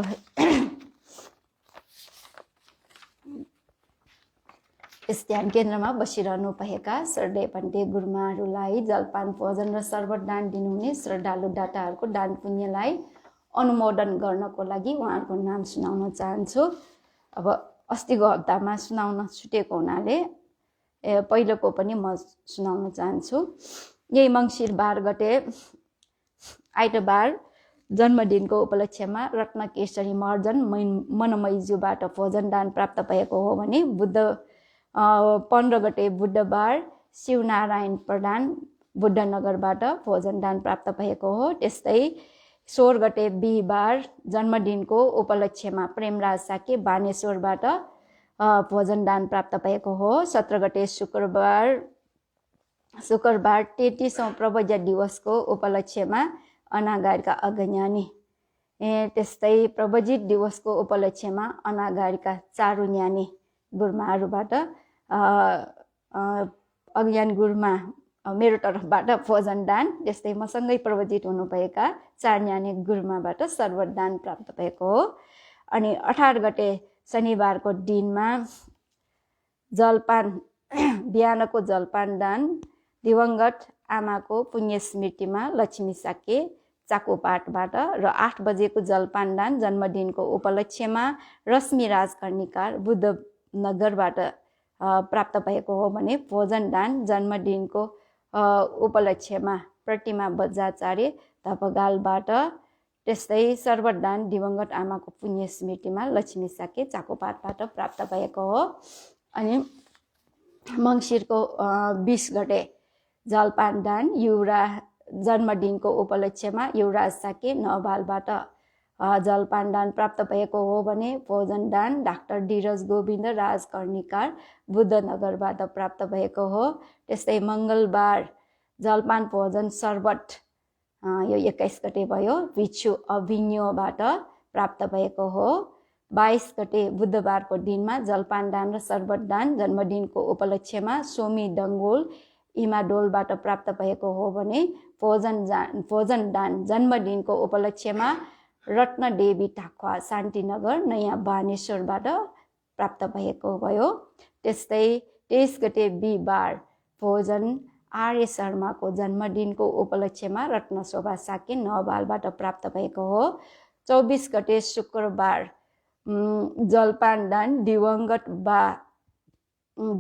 यस ध्यान केन्द्रमा बसिरहनु भएका श्रद्धेय पण्डित गुरुमाहरूलाई जलपान, भोजन र शरबत दान दिनुहुने श्रद्धालु दाताहरूको दान पुण्यलाई अनुमोदन गर्नको लागि उहाँहरूको नाम सुनाउन चाहन्छु। अब अस्तिको हप्तामा सुनाउन छुटेको हुनाले पहिलोको पनि म सुनाउन चाहन्छु। यही मङ्सिर 12 गते आइतबार जन्मदिनको उपलक्ष्यमा रत्नकेशरी महर्जन मनमयज्यूबाट भोजन दान प्राप्त भएको हो भने 15 गते बुधबार शिवनारायण प्रधान बुद्धनगरबाट भोजन दान प्राप्त भएको हो। त्यस्तै 16 गते बिहिबार जन्मदिनको उपलक्ष्यमा प्रेमराज साके बानेश्वरबाट भोजन दान प्राप्त भएको हो। 17 गते शुक्रबार 33औं प्रवज्ञा दिवसको उपलक्ष्यमा अनागारिका अगन्यानी, त्यस्तै प्रवजित दिवसको उपलक्ष्यमा अनागारिका चारुन्यानी गुरुमाहरूबाट अज्ञान गुरुमा मेरो तर्फबाट भोजन दान, त्यस्तै मसँगै प्रवजित हुनुभएका 4 न्यानी गुरुमाबाट सर्वत दान प्राप्त भएको हो। अनि 18 गते शनिबारको दिनमा जलपान, बिहानको जलपान दान दिवंगत आमाको पुण्य स्मृतिमा लक्ष्मी साके चाकोपाटबाट र 8 बजेको जलपान दान जन्मदिनको उपलक्ष्यमा रश्मि राजकर्णिकार बुद्धनगरबाट प्राप्त भएको हो भने भोजन दान जन्मदिनको उपलक्ष्यमा प्रतिमा बज्राचार्य धपगालबाट त्यस्तै सर्वदान दिवंगत आमाको पुण्य स्मृतिमा लक्ष्मी साके चाकोपातबाट प्राप्त भएको हो। अनि मङ्सिरको 20 गते जलपान दान युवराज जन्मदिनको उपलक्ष्यमा युवराज साके नवलबाट जलपान दान प्राप्त भएको हो भने भोजन दान डाक्टर धीरज गोविन्द राजकर्णिकार बुद्धनगरबाट प्राप्त भएको हो। त्यस्तै मङ्गलबार जलपान भोजन शर्बत यो 21 गते भयो भिक्षु अभिन्योबाट प्राप्त भएको हो। 22 गते बुधबारको दिनमा जलपान दान र शर्बत दान जन्मदिनको उपलक्ष्यमा सोमी डङ्गोल इमाडोलबाट प्राप्त भएको हो भने भोजन दान जन्मदिनको उपलक्ष्यमा रत्नदेवी टाखुवा शान्तिनगर नयाँ बानेश्वरबाट प्राप्त भएको भयो। त्यस्तै 23 गते बिहिबार भोजन आर्य शर्माको जन्मदिनको उपलक्ष्यमा रत्नशोभा साके नवलबाट प्राप्त भएको हो। 24 गते शुक्रबार जलपान दान दिवंगत बा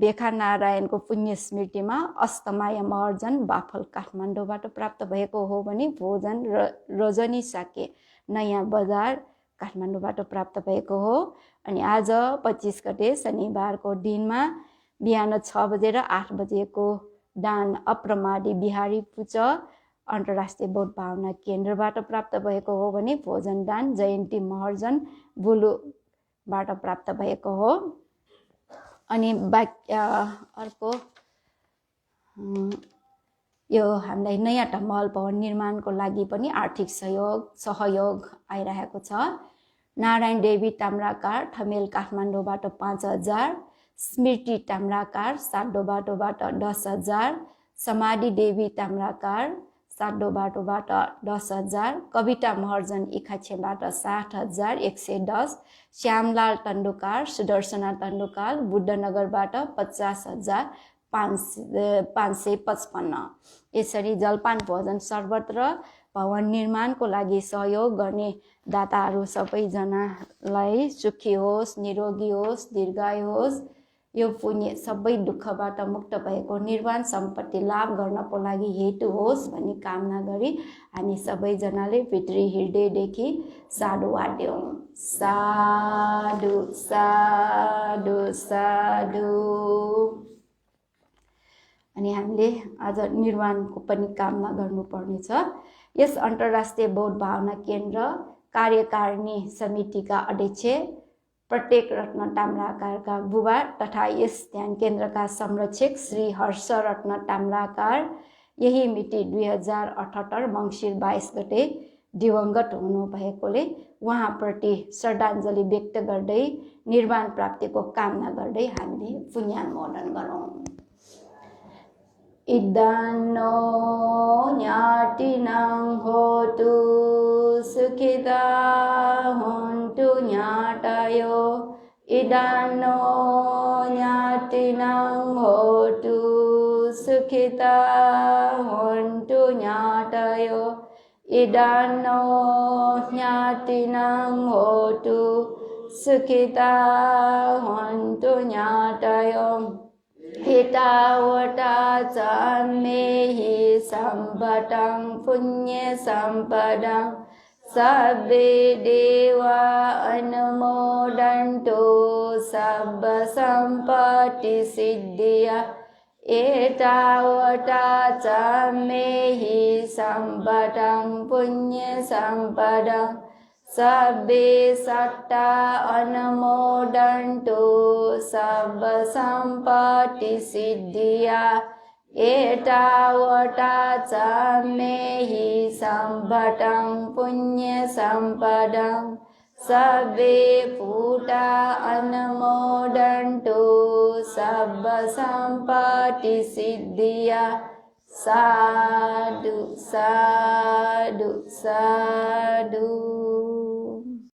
बेखा नारायणको पुण्य स्मृतिमा अस्तमाया महर्जन बाफल काठमाडौँबाट प्राप्त भएको हो भने भोजन रजनी साके नयाँ बजार काठमाडौँबाट प्राप्त भएको हो। अनि आज 25 गते शनिबारको दिनमा बिहान 6 बजे र 8 बजेको दान अप्रमादी बिहारी पुच अन्तर्राष्ट्रिय बौद्ध भावना केन्द्रबाट प्राप्त भएको हो भने भोजन दान जयन्ती महर्जन बुलुबाट प्राप्त भएको हो। अनि अर्को यो हामीलाई नयाँ महल भवन निर्माणको लागि पनि आर्थिक सहयोग आइरहेको छ। नारायण देवी ताम्राकार ठमेल काठमाडौँबाट 5,000, स्मृति ताम्राकार सातोबाटोबाट 10,000, समाधि देवी ताम्राकार सातोबाटोबाट 10,000, कविता महर्जन इखाछेबाट 60,110, श्यामलाल तन्डुकार सुदर्शना तन्डुकार बुद्धनगरबाट 50,555। यसरी जलपान भोजन शर्बत र भवन निर्माणको लागि सहयोग गर्ने दाताहरू सबैजनालाई सुखी होस्, निरोगी होस्, दीर्घायु होस्, यो पुण्य सबै दुःखबाट मुक्त भएको निर्वाण सम्पत्ति लाभ गर्नको लागि हेतु होस् भन्ने कामना गरी हामी सबैजनाले भित्री हृदयदेखि साधुवाद दियौँ। साधु साधु साधु। अनि हामीले आज निर्वाणको पनि कामना गर्नुपर्नेछ। यस अन्तर्राष्ट्रिय बौद्ध भावना केन्द्र कार्यकारिणी समितिका अध्यक्ष प्रत्येक रत्न ताम्राकारका बुबा तथा यस ध्यान केन्द्रका संरक्षक श्री हर्ष रत्न ताम्राकार यही मिति 2078 मङ्सिर 22 गते दिवंगत हुनुभएकोले उहाँप्रति श्रद्धाञ्जली व्यक्त गर्दै निर्वाण प्राप्तिको कामना गर्दै हामीले पुण्यानुमोदन गरौँ। इदानो ஞாட்டிनं होतु सुखिता होन्तु ஞाटयो। इदानो ஞाटिनं होतु सुखिता होन्तु ஞाटयो। इदानो ஞाटिनं होतु सुखिता होन्तु ஞाटयो। हितावता च मेहि सम्पदं पुण्य सम्पदं सबे देवा अनुमोदन्तु सब सम्पत्ति सिद्धिया। एतावता च मेहि सम्पदं पुण्य सम्पदं सबे सत्ता अनुमोदन्तु सब सम्पत्ति सिद्धिया। एतावता च मेहि सम्पदं पुण्य सम्पदं सबे भूता अनुमोदन्तु सब सम्पत्ति सिद्धिया। साधु साधु साधु।